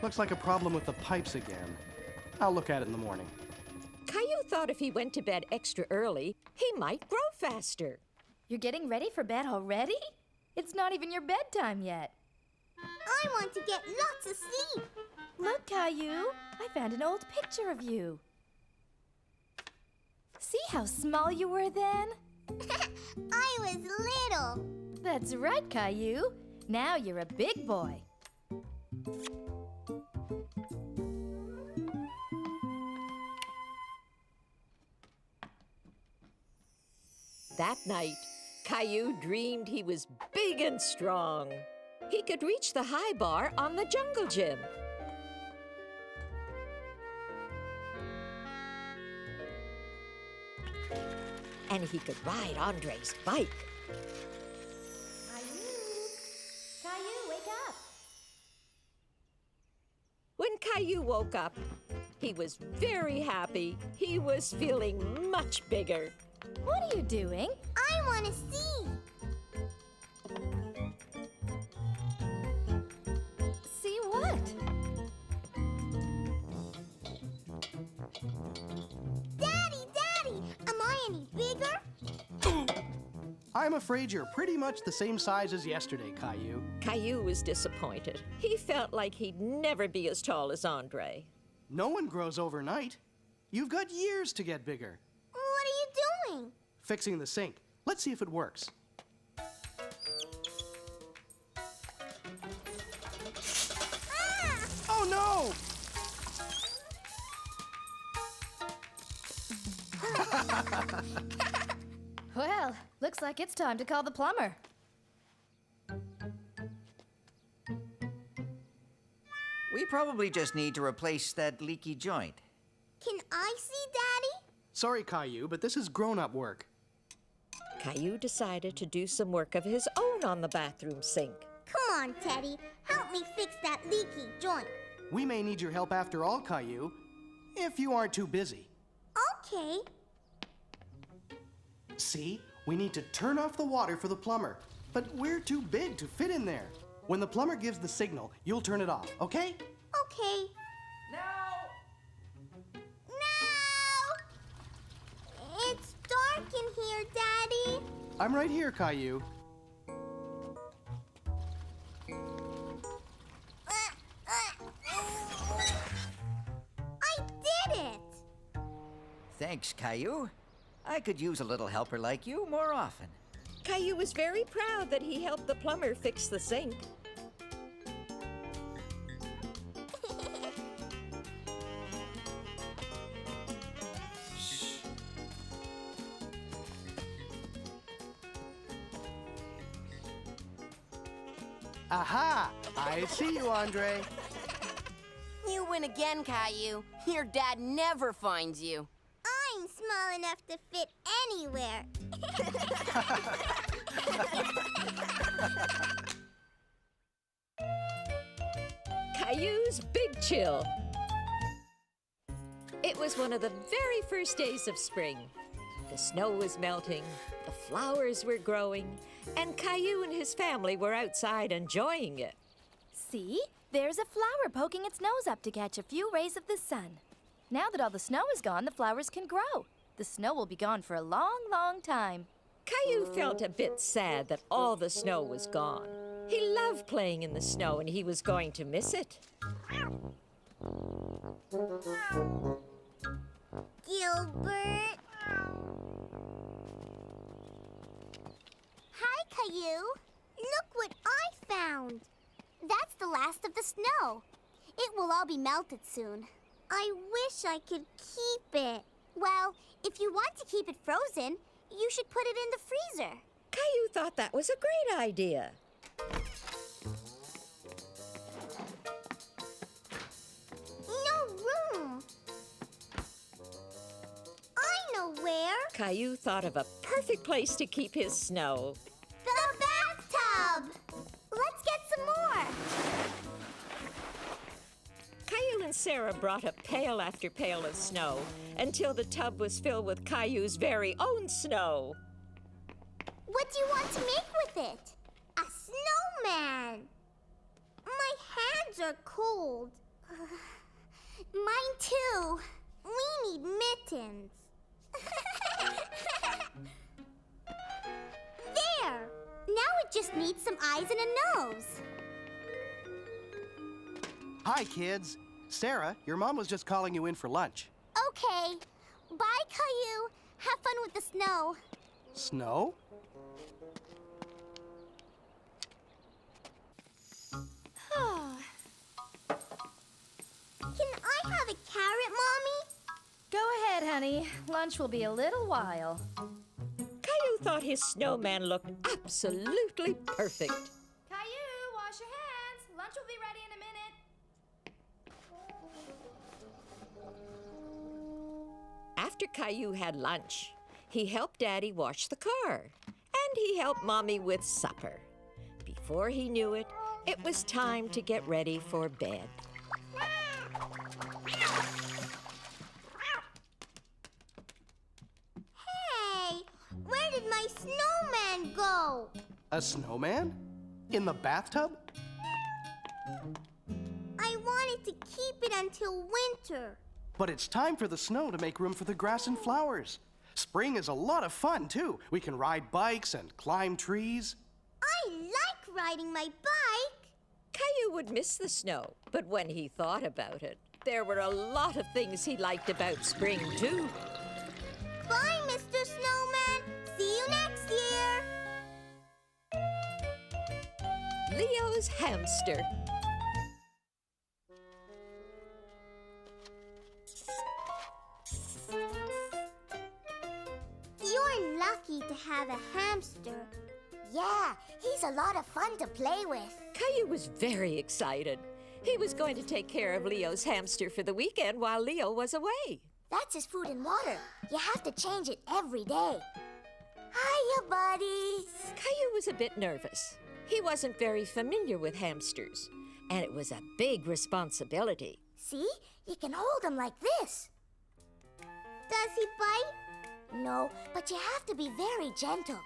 Looks like a problem with the pipes again. I'll look at it in the morning. Caillou thought if he went to bed extra early, he might grow faster. You're getting ready for bed already? It's not even your bedtime yet. I want to get lots of sleep. Look, Caillou, I found an old picture of you. See how small you were then? I was little. That's right, Caillou. Now you're a big boy. That night, Caillou dreamed he was big and strong. He could reach the high bar on the jungle gym. And he could ride Andre's bike. Caillou, wake up. When Caillou woke up, he was very happy. He was feeling much bigger. What are you doing? I want to see. See what? Daddy, Daddy, am I any bigger? I'm afraid you're pretty much the same size as yesterday, Caillou. Caillou was disappointed. He felt like he'd never be as tall as Andre. No one grows overnight. You've got years to get bigger. What are you doing? Fixing the sink. Let's see if it works. Ah! Oh no! Well, looks like it's time to call the plumber. We probably just need to replace that leaky joint. Can I see Daddy? Sorry, Caillou, but this is grown-up work. Caillou decided to do some work of his own on the bathroom sink. Come on, Teddy. Help me fix that leaky joint. We may need your help after all, Caillou, if you aren't too busy. Okay. See, we need to turn off the water for the plumber, but we're too big to fit in there. When the plumber gives the signal, you'll turn it off, okay? Okay. No! No! It's dark in here, Daddy. I'm right here, Caillou. I did it! Thanks, Caillou. I could use a little helper like you more often. Caillou was very proud that he helped the plumber fix the sink. Aha! I see you, Andre. You win again, Caillou. Your dad never finds you. I'm small enough to fit anywhere. Caillou's Big Chill. It was one of the very first days of spring. The snow was melting, the flowers were growing, and Caillou and his family were outside enjoying it. See? There's a flower poking its nose up to catch a few rays of the sun. Now that all the snow is gone, the flowers can grow. The snow will be gone for a long, long time. Caillou felt a bit sad that all the snow was gone. He loved playing in the snow and he was going to miss it. Gilbert. Hi, Caillou. Look what I found. That's the last of the snow. It will all be melted soon. I wish I could keep it. Well, if you want to keep it frozen, you should put it in the freezer. Caillou thought that was a great idea. No room. I know where. Caillou thought of a perfect place to keep his snow. The bathtub. Let's get some more. Caillou and Sarah brought up pail after pail of snow until the tub was filled with Caillou's very own snow. What do you want to make with it? A snowman. My hands are cold. Mine too. We need mittens. There. Now it just needs some eyes and a nose. Hi, kids. Sarah, your mom was just calling you in for lunch. Okay. Bye, Caillou. Have fun with the snow. Snow? Can I have a carrot, Mommy? Go ahead, honey. Lunch will be a little while. Caillou thought his snowman looked absolutely perfect. Caillou, wash your hands. Lunch will be ready in a minute. After Caillou had lunch, he helped Daddy wash the car, and he helped Mommy with supper. Before he knew it, it was time to get ready for bed. Hey, where did my snowman go? A snowman? In the bathtub? I wanted to keep it until winter. But it's time for the snow to make room for the grass and flowers. Spring is a lot of fun, too. We can ride bikes and climb trees. I like riding my bike. Caillou would miss the snow, but when he thought about it, there were a lot of things he liked about spring, too. Bye, Mr. Snowman. See you next year. Leo's hamster. You're lucky to have a hamster. Yeah, he's a lot of fun to play with. Caillou was very excited. He was going to take care of Leo's hamster for the weekend while Leo was away. That's his food and water. You have to change it every day. Hiya, buddy. Caillou was a bit nervous. He wasn't very familiar with hamsters, and it was a big responsibility. See? You can hold him like this. Does he bite? No, but you have to be very gentle.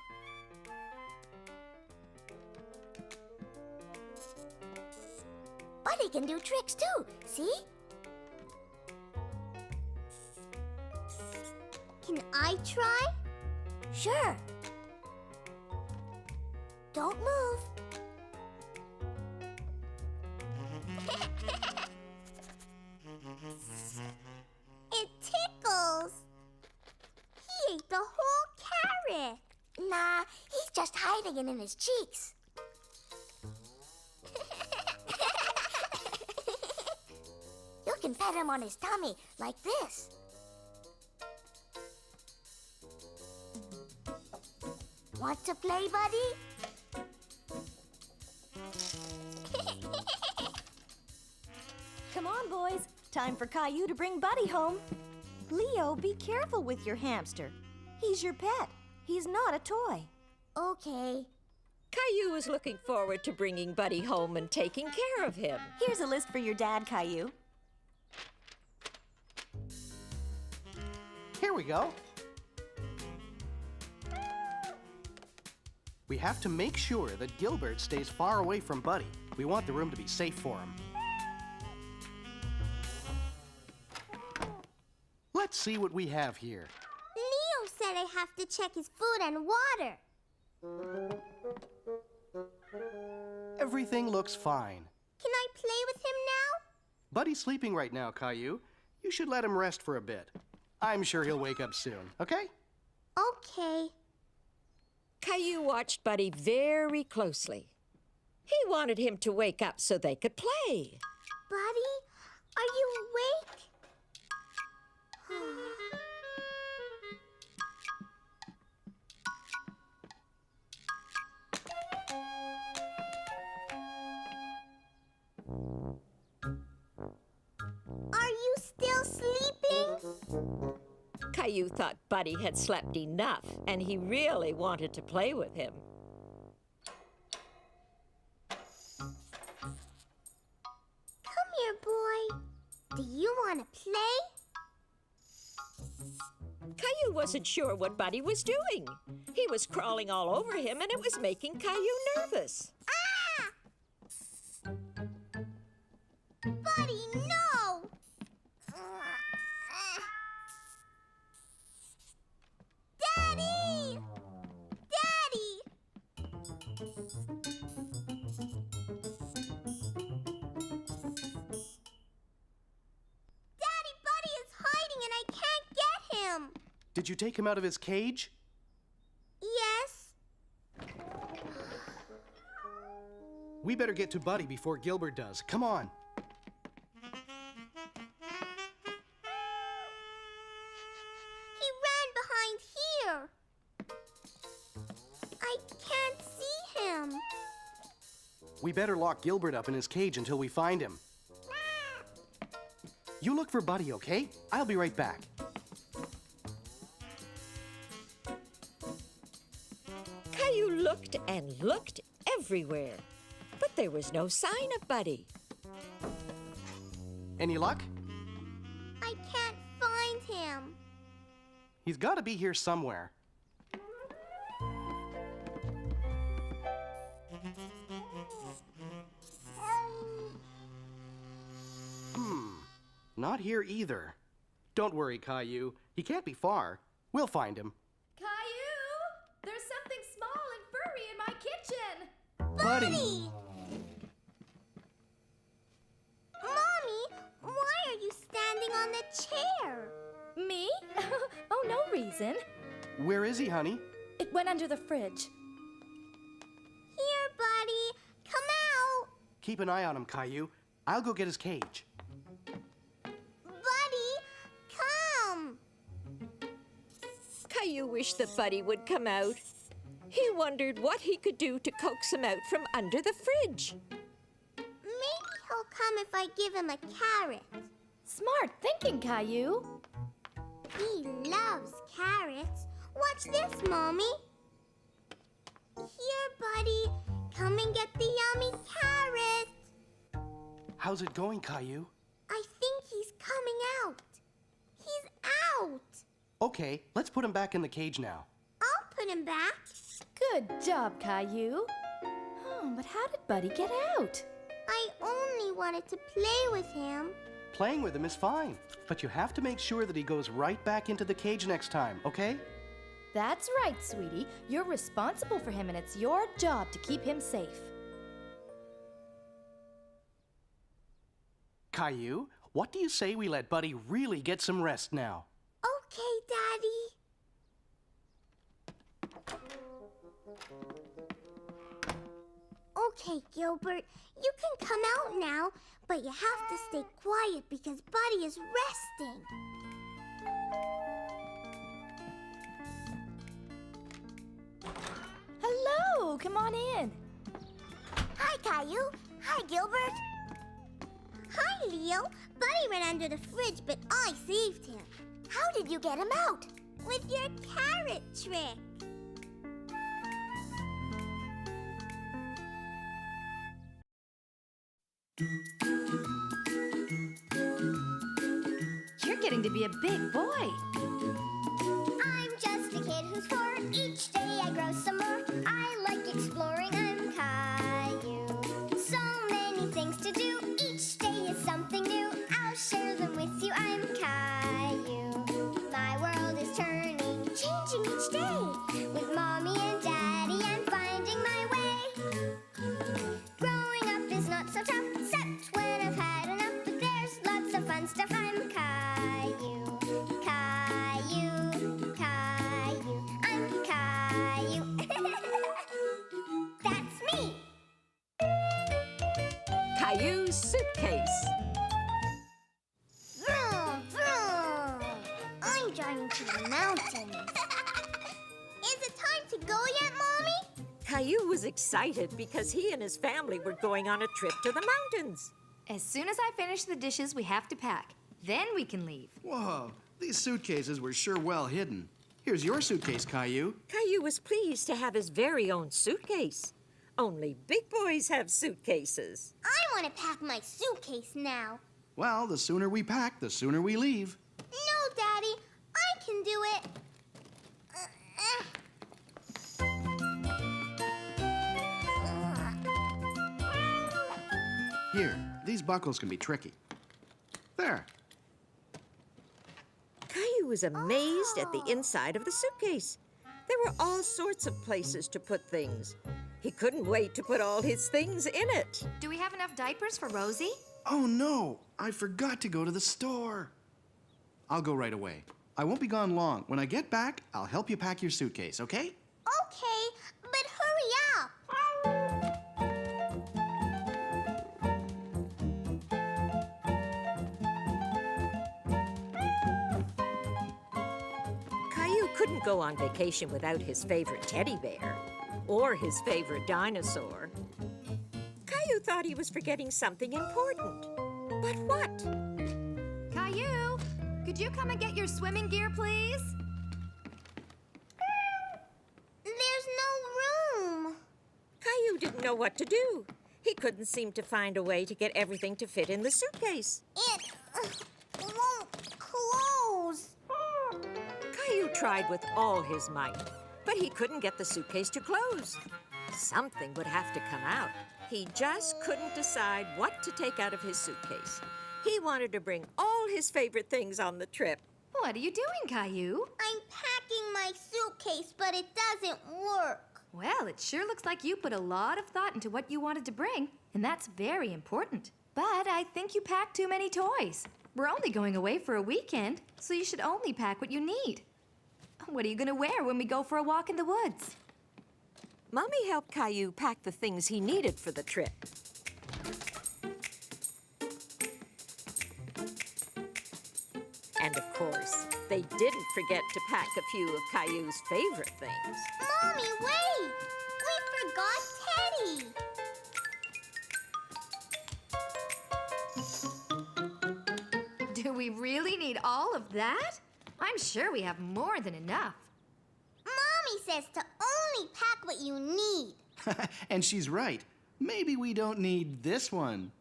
Buddy can do tricks too, see? Can I try? Sure. Don't move. It tickles. He ate the whole carrot. Nah, he's just hiding it in his cheeks. You can pet him on his tummy, like this. Want to play, buddy? Come on, boys. Time for Caillou to bring Buddy home. Leo, be careful with your hamster. He's your pet. He's not a toy. Okay. Caillou was looking forward to bringing Buddy home and taking care of him. Here's a list for your dad, Caillou. Here we go. We have to make sure that Gilbert stays far away from Buddy. We want the room to be safe for him. Let's see what we have here. Leo said I have to check his food and water. Everything looks fine. Can I play with him now? Buddy's sleeping right now, Caillou. You should let him rest for a bit. I'm sure he'll wake up soon, okay? Okay. Caillou watched Buddy very closely. He wanted him to wake up so they could play. Buddy, are you awake? Are you still sleeping? Caillou thought Buddy had slept enough, and he really wanted to play with him. Come here, boy. Do you want to play? Caillou wasn't sure what Buddy was doing. He was crawling all over him, and it was making Caillou nervous. Ah! Buddy, no! Daddy! Daddy! Daddy, Buddy is hiding and I can't get him. Did you take him out of his cage? Yes. We better get to Buddy before Gilbert does. Come on. He ran behind here. I can't see him. We better lock Gilbert up in his cage until we find him. You look for Buddy, okay? I'll be right back. Caillou looked and looked everywhere, but there was no sign of Buddy. Any luck? I can't find him. He's got to be here somewhere. Not here either. Don't worry, Caillou. He can't be far. We'll find him. Caillou! There's something small and furry in my kitchen! Buddy! Mommy, why are you standing on the chair? Me? Oh, no reason. Where is he, honey? It went under the fridge. Here, buddy. Come out. Keep an eye on him, Caillou. I'll go get his cage. Buddy, come. Caillou wished that Buddy would come out. He wondered what he could do to coax him out from under the fridge. Maybe he'll come if I give him a carrot. Smart thinking, Caillou. He loves carrots. Watch this, Mommy. Here, buddy. Come and get the yummy carrot. How's it going, Caillou? I think he's coming out. He's out. Okay, let's put him back in the cage now. I'll put him back. Good job, Caillou. Oh, but how did Buddy get out? I only wanted to play with him. Playing with him is fine, but you have to make sure that he goes right back into the cage next time, okay? That's right, sweetie. You're responsible for him, and it's your job to keep him safe. Caillou, what do you say we let Buddy really get some rest now? Okay, Daddy. Okay, Gilbert, you can come out now, but you have to stay quiet because Buddy is resting. Hello, come on in. Hi, Caillou. Hi, Gilbert. Hi, Leo. Buddy ran under the fridge, but I saved him. How did you get him out? With your carrot trick. You're getting to be a big boy. I'm just a kid who's 4. Each day I grow some more. I like exploring. I'm Caillou. So many things to do. Each day is something new. I'll share them with you. I'm Caillou. My world is turning, changing each day. With Mommy and Daddy, I'm finding my way. Growing up is not so tough, except when I've had enough. But there's lots of fun stuff. I'm Caillou. Caillou, Caillou, I'm Caillou. That's me. Caillou's suitcase. Vroom, vroom. I'm driving to the mountains. Is it time to go yet, Mommy? Caillou was excited because he and his family were going on a trip to the mountains. As soon as I finish the dishes, we have to pack. Then we can leave. Whoa, these suitcases were sure well hidden. Here's your suitcase, Caillou. Caillou was pleased to have his very own suitcase. Only big boys have suitcases. I want to pack my suitcase now. Well, the sooner we pack, the sooner we leave. No, Daddy. I can do it. Here, these buckles can be tricky. There. Caillou was amazed at the inside of the suitcase. There were all sorts of places to put things. He couldn't wait to put all his things in it. Do we have enough diapers for Rosie? Oh, no, I forgot to go to the store. I'll go right away. I won't be gone long. When I get back, I'll help you pack your suitcase, okay? Okay, but hurry up. Caillou couldn't go on vacation without his favorite teddy bear or his favorite dinosaur. Caillou thought he was forgetting something important. But what? Caillou, could you come and get your swimming gear, please? There's no room. Caillou didn't know what to do. He couldn't seem to find a way to get everything to fit in the suitcase. It won't close. Caillou tried with all his might, but he couldn't get the suitcase to close. Something would have to come out. He just couldn't decide what to take out of his suitcase. He wanted to bring all his favorite things on the trip. What are you doing, Caillou? I'm packing my suitcase, but it doesn't work. Well, it sure looks like you put a lot of thought into what you wanted to bring, and that's very important. But I think you packed too many toys. We're only going away for a weekend, so you should only pack what you need. What are you going to wear when we go for a walk in the woods? Mommy helped Caillou pack the things he needed for the trip. And of course, they didn't forget to pack a few of Caillou's favorite things. Mommy, wait! We forgot Teddy. Do we really need all of that? I'm sure we have more than enough. Mommy says to only pack what you need. And she's right. Maybe we don't need this one.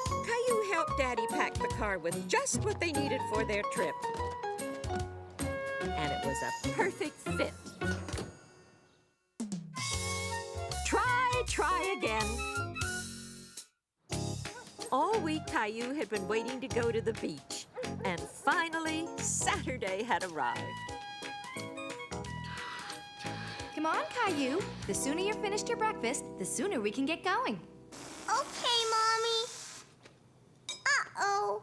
Caillou helped Daddy pack the car with just what they needed for their trip. And it was a perfect fit. Try again. All week, Caillou had been waiting to go to the beach. And finally, Saturday had arrived. Come on, Caillou. The sooner you're finished your breakfast, the sooner we can get going. Okay, Mommy. Uh-oh.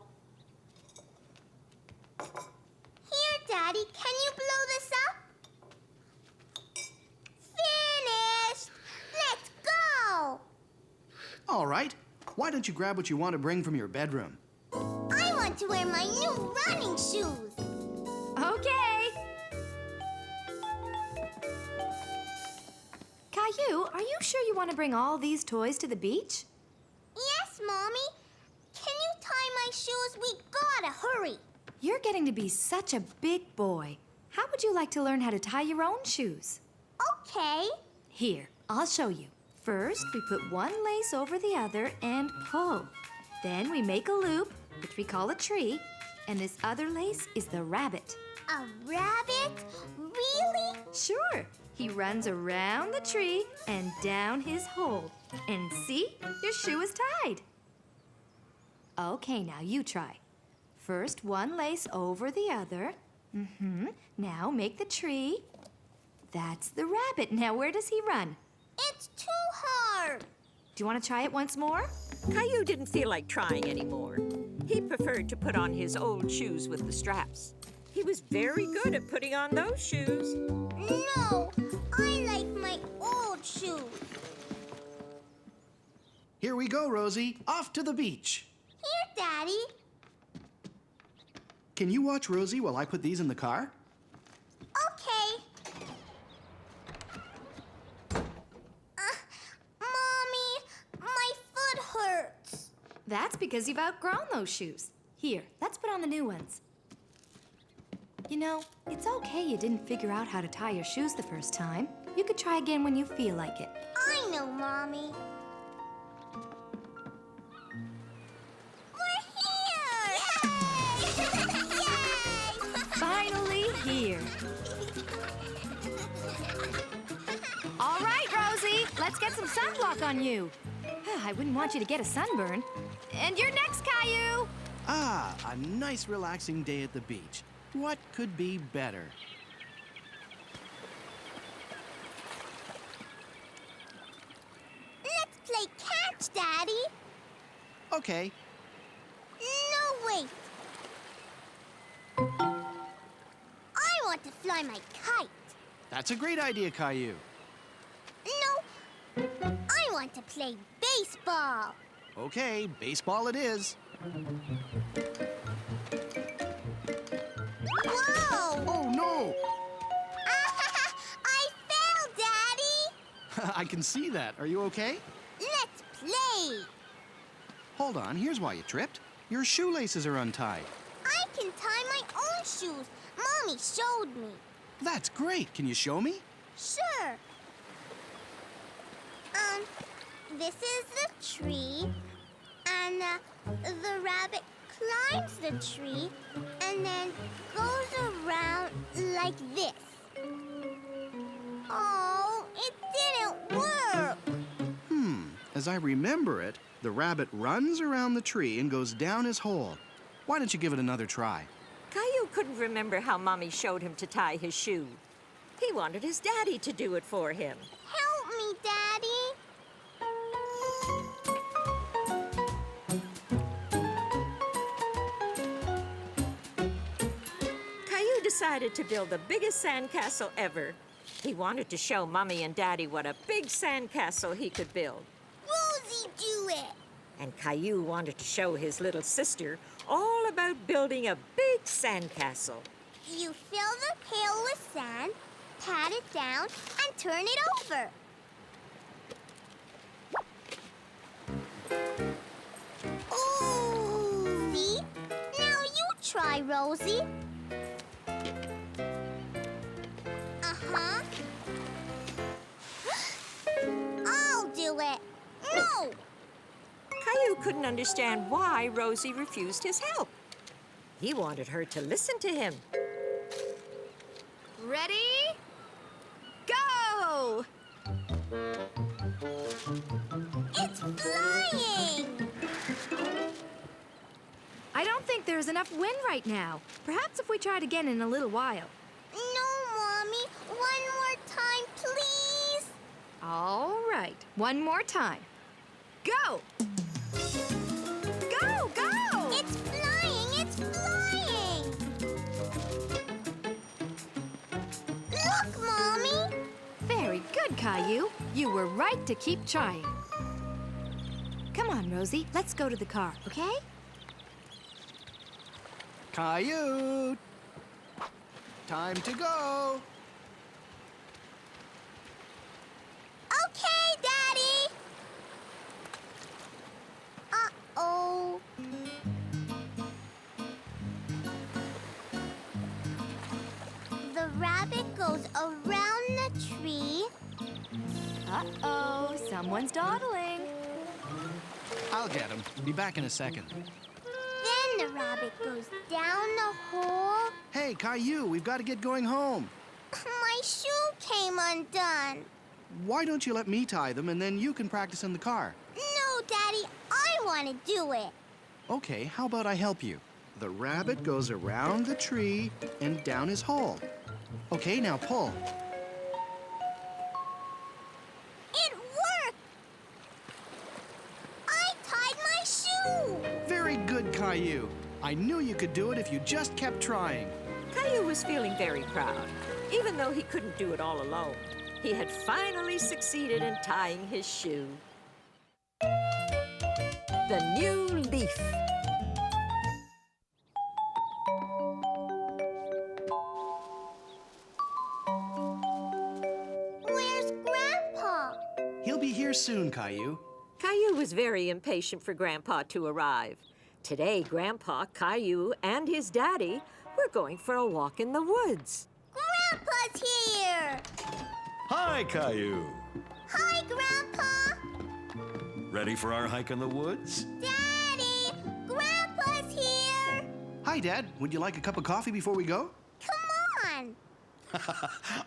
Here, Daddy, can you blow this up? Finished! Let's go! All right. Why don't you grab what you want to bring from your bedroom? I want to wear my new running shoes. Okay. Caillou, are you sure you want to bring all these toys to the beach? Yes, Mommy. Can you tie my shoes? We gotta hurry. You're getting to be such a big boy. How would you like to learn how to tie your own shoes? Okay. Here, I'll show you. First, we put one lace over the other and pull. Then we make a loop, which we call a tree, and this other lace is the rabbit. A rabbit? Really? Sure. He runs around the tree and down his hole. And see? Your shoe is tied. Okay, now you try. First, one lace over the other. Now make the tree. That's the rabbit. Now where does he run? It's too hard. Do you want to try it once more? Caillou didn't feel like trying anymore. He preferred to put on his old shoes with the straps. He was very good at putting on those shoes. No, I like my old shoes. Here we go, Rosie. Off to the beach. Here, Daddy. Can you watch Rosie while I put these in the car? Okay. Mommy, my foot hurts. That's because you've outgrown those shoes. Here, let's put on the new ones. You know, it's okay you didn't figure out how to tie your shoes the first time. You could try again when you feel like it. I know, Mommy. We're here! Yay! Finally here. All right, Rosie, let's get some sunblock on you. I wouldn't want you to get a sunburn. And you're next, Caillou. Ah, a nice relaxing day at the beach. What could be better? Let's play catch, Daddy. Okay. No, wait. I want to fly my kite. That's a great idea, Caillou. No, I want to play baseball. Okay, baseball it is. Whoa! Oh, no! I fell, Daddy. I can see that. Are you okay? Let's play. Hold on, here's why you tripped. Your shoelaces are untied. I can tie my own shoes. Mommy showed me. That's great. Can you show me? Sure. This is the tree, and the rabbit climbs the tree and then goes around like this. Oh, it didn't work. As I remember it, the rabbit runs around the tree and goes down his hole. Why don't you give it another try? Caillou couldn't remember how Mommy showed him to tie his shoe. He wanted his daddy to do it for him. Help me, Daddy. Caillou decided to build the biggest sandcastle ever. He wanted to show Mommy and Daddy what a big sandcastle he could build. Rosie, do it. And Caillou wanted to show his little sister all about building a big sandcastle. You fill the pail with sand, pat it down, and turn it over. Ooh! See? Now you try, Rosie. Uh-huh. I'll do it. No! Caillou couldn't understand why Rosie refused his help. He wanted her to listen to him. Ready? Go! It's flying! I don't think there's enough wind right now. Perhaps if we tried again in a little while. No, Mommy. One more time, please. All right. One more time. Go! Go, go! It's flying! It's flying! Look, Mommy! Very good, Caillou. You were right to keep trying. Come on, Rosie. Let's go to the car, okay? Caillou! Time to go! Okay, Daddy! Uh-oh. The rabbit goes around the tree. Uh-oh, someone's dawdling. I'll get him. Be back in a second. Then the rabbit goes down the hole. Hey, Caillou, we've got to get going home. My shoe came undone. Why don't you let me tie them and then you can practice in the car? No, Daddy, I want to do it. Okay, how about I help you? The rabbit goes around the tree and down his hole. Okay, now pull. It worked! I tied my shoe! Very good, Caillou. I knew you could do it if you just kept trying. Caillou was feeling very proud, even though he couldn't do it all alone. He had finally succeeded in tying his shoe. The new leaf. Where's Grandpa? He'll be here soon, Caillou. Caillou was very impatient for Grandpa to arrive. Today, Grandpa, Caillou, and his daddy were going for a walk in the woods. Grandpa's here! Hi, Caillou. Hi, Grandpa! Ready for our hike in the woods? Daddy! Grandpa's here! Hi, Dad. Would you like a cup of coffee before we go? Come on!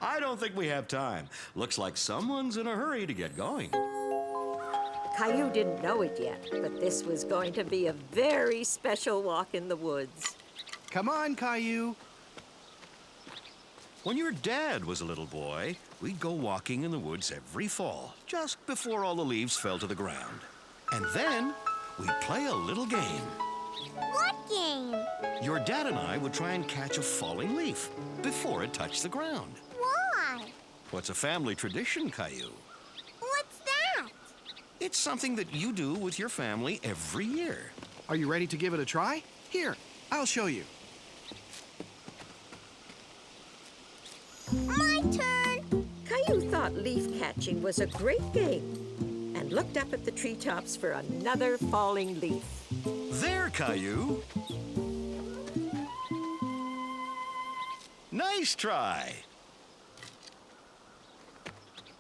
I don't think we have time. Looks like someone's in a hurry to get going. Caillou didn't know it yet, but this was going to be a very special walk in the woods. Come on, Caillou. When your dad was a little boy, we'd go walking in the woods every fall, just before all the leaves fell to the ground. And then we'd play a little game. What game? Your dad and I would try and catch a falling leaf before it touched the ground. Why? What's a family tradition, Caillou? What's that? It's something that you do with your family every year. Are you ready to give it a try? Here, I'll show you. My turn! Caillou thought leaf catching was a great game and looked up at the treetops for another falling leaf. There, Caillou. Nice try.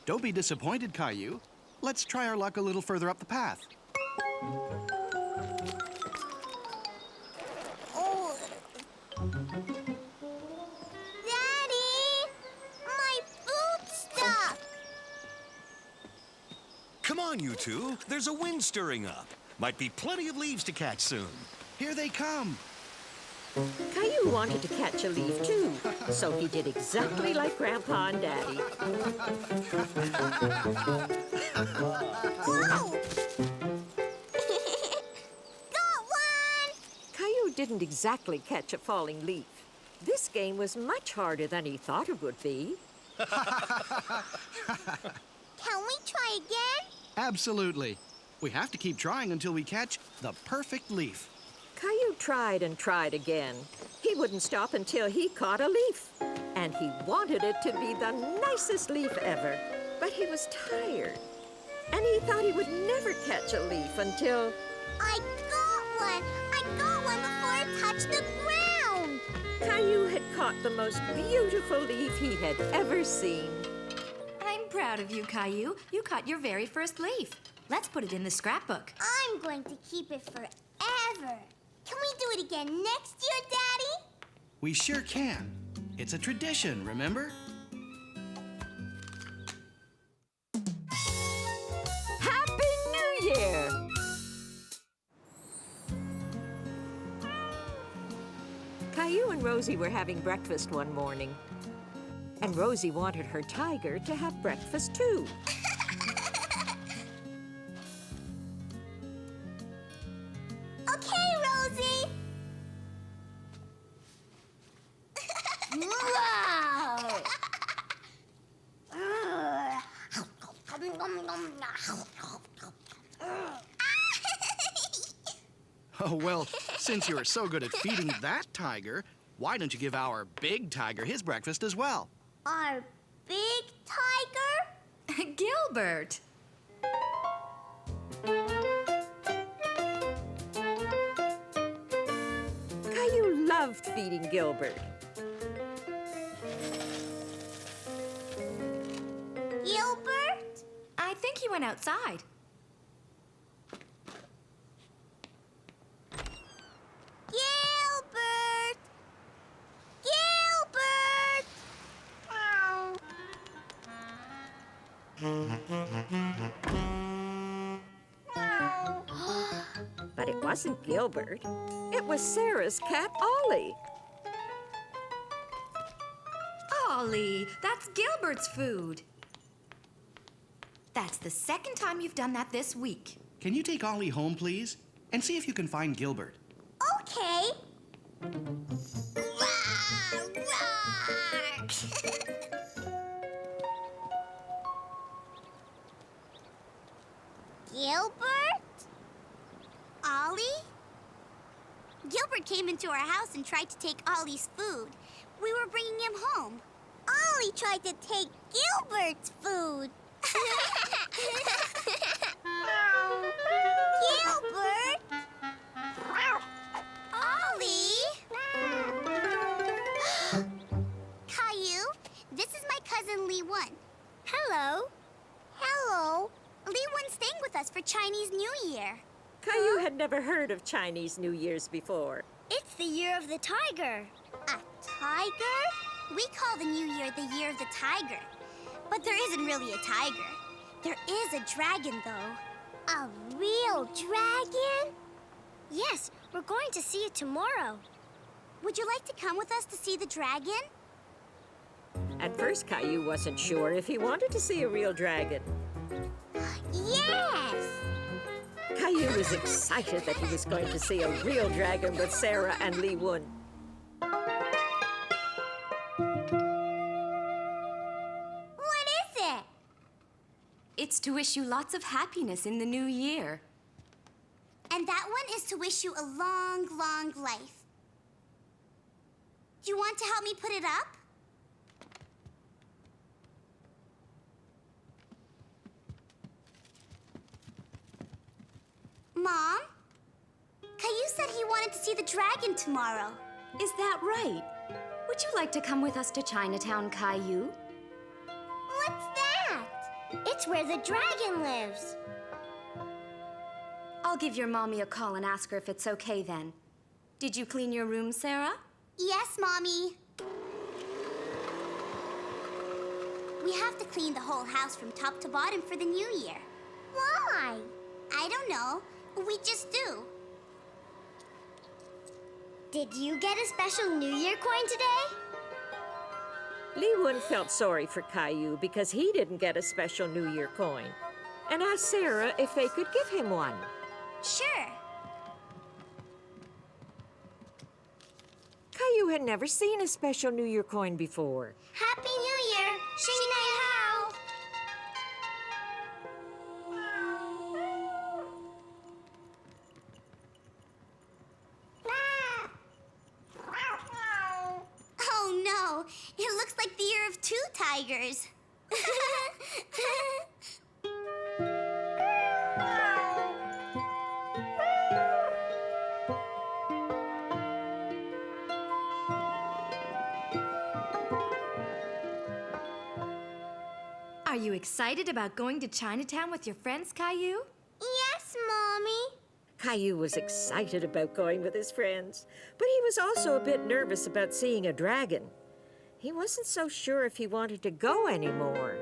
Don't be disappointed, Caillou. Let's try our luck a little further up the path. Oh. Daddy! My boot's stuck! Come on, you two. There's a wind stirring up. Might be plenty of leaves to catch soon. Here they come. Caillou wanted to catch a leaf too, so he did exactly like Grandpa and Daddy. Whoa! Got one! Caillou didn't exactly catch a falling leaf. This game was much harder than he thought it would be. Can we try again? Absolutely. We have to keep trying until we catch the perfect leaf. Caillou tried and tried again. He wouldn't stop until he caught a leaf. And he wanted it to be the nicest leaf ever. But he was tired. And he thought he would never catch a leaf until... I got one! I got one before it touched the ground! Caillou had caught the most beautiful leaf he had ever seen. I'm proud of you, Caillou. You caught your very first leaf. Let's put it in the scrapbook. I'm going to keep it forever. Can we do it again next year, Daddy? We sure can. It's a tradition, remember? Happy New Year! Caillou and Rosie were having breakfast one morning. And Rosie wanted her tiger to have breakfast too. Okay, Rosie. Wow! Oh, well, since you are so good at feeding that tiger, why don't you give our big tiger his breakfast as well? Our big tiger? Gilbert! Caillou loved feeding Gilbert. Gilbert? I think he went outside. Gilbert! Gilbert! But it wasn't Gilbert. It was Sarah's cat, Ollie. Ollie, that's Gilbert's food. That's the second time you've done that this week. Can you take Ollie home, please? And see if you can find Gilbert. Okay. Roar, roar. Gilbert? Ollie? Gilbert came into our house and tried to take Ollie's food. We were bringing him home. Ollie tried to take Gilbert's food. Gilbert? Ollie? Caillou, this is my cousin Lee Won. Hello. Hello. Lee Won's staying with us for Chinese New Year. Caillou had never heard of Chinese New Year's before. It's the year of the tiger. A tiger? We call the New Year the year of the tiger. But there isn't really a tiger. There is a dragon, though. A real dragon? Yes, we're going to see it tomorrow. Would you like to come with us to see the dragon? At first, Caillou wasn't sure if he wanted to see a real dragon. Yes! Caillou was excited that he was going to see a real dragon with Sarah and Lee Won. What is it? It's to wish you lots of happiness in the new year. And that one is to wish you a long, long life. Do you want to help me put it up? Mom? Caillou said he wanted to see the dragon tomorrow. Is that right? Would you like to come with us to Chinatown, Caillou? What's that? It's where the dragon lives. I'll give your mommy a call and ask her if it's okay then. Did you clean your room, Sarah? Yes, Mommy. We have to clean the whole house from top to bottom for the new year. Why? I don't know. We just do. Did you get a special New Year coin today? Lee felt sorry for Caillou because he didn't get a special New Year coin and asked Sarah if they could give him one. Sure. Caillou had never seen a special New Year coin before. Happy New Year! Shing How! Oh no! It looks like the year of 2 tigers. Are you excited about going to Chinatown with your friends, Caillou? Yes, Mommy. Caillou was excited about going with his friends, but he was also a bit nervous about seeing a dragon. He wasn't so sure if he wanted to go anymore.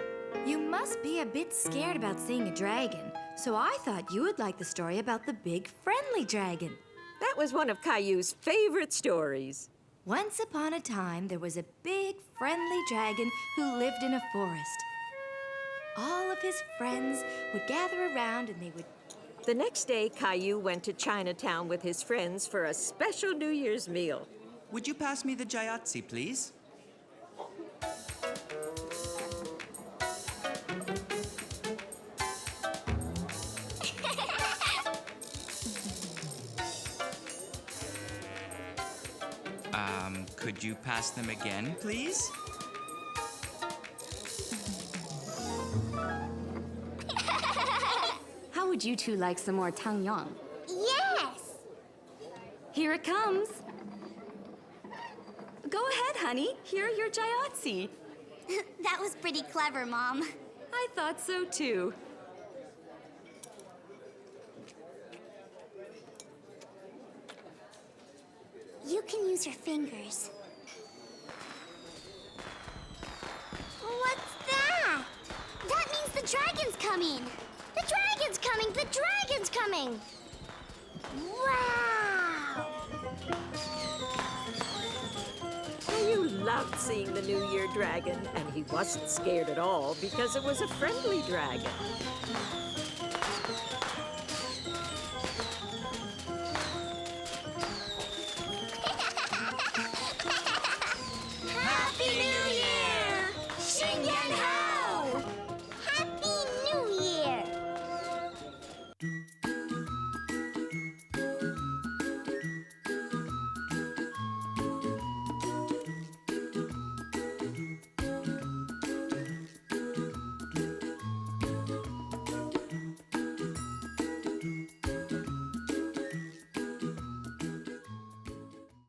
You must be a bit scared about seeing a dragon, so I thought you would like the story about the big friendly dragon. That was one of Caillou's favorite stories. Once upon a time, there was a big friendly dragon who lived in a forest. All of his friends would gather around and they would... The next day, Caillou went to Chinatown with his friends for a special New Year's meal. Would you pass me the jayatsi, please? Could you pass them again, please? How would you two like some more tangyang? Yes! Here it comes. Go ahead, honey. Here are your jayatsi. That was pretty clever, Mom. I thought so, too. You can use your fingers. What's that? That means the dragon's coming! The dragon's coming! The dragon's coming! Wow! Caillou loved seeing the New Year dragon, and he wasn't scared at all because it was a friendly dragon.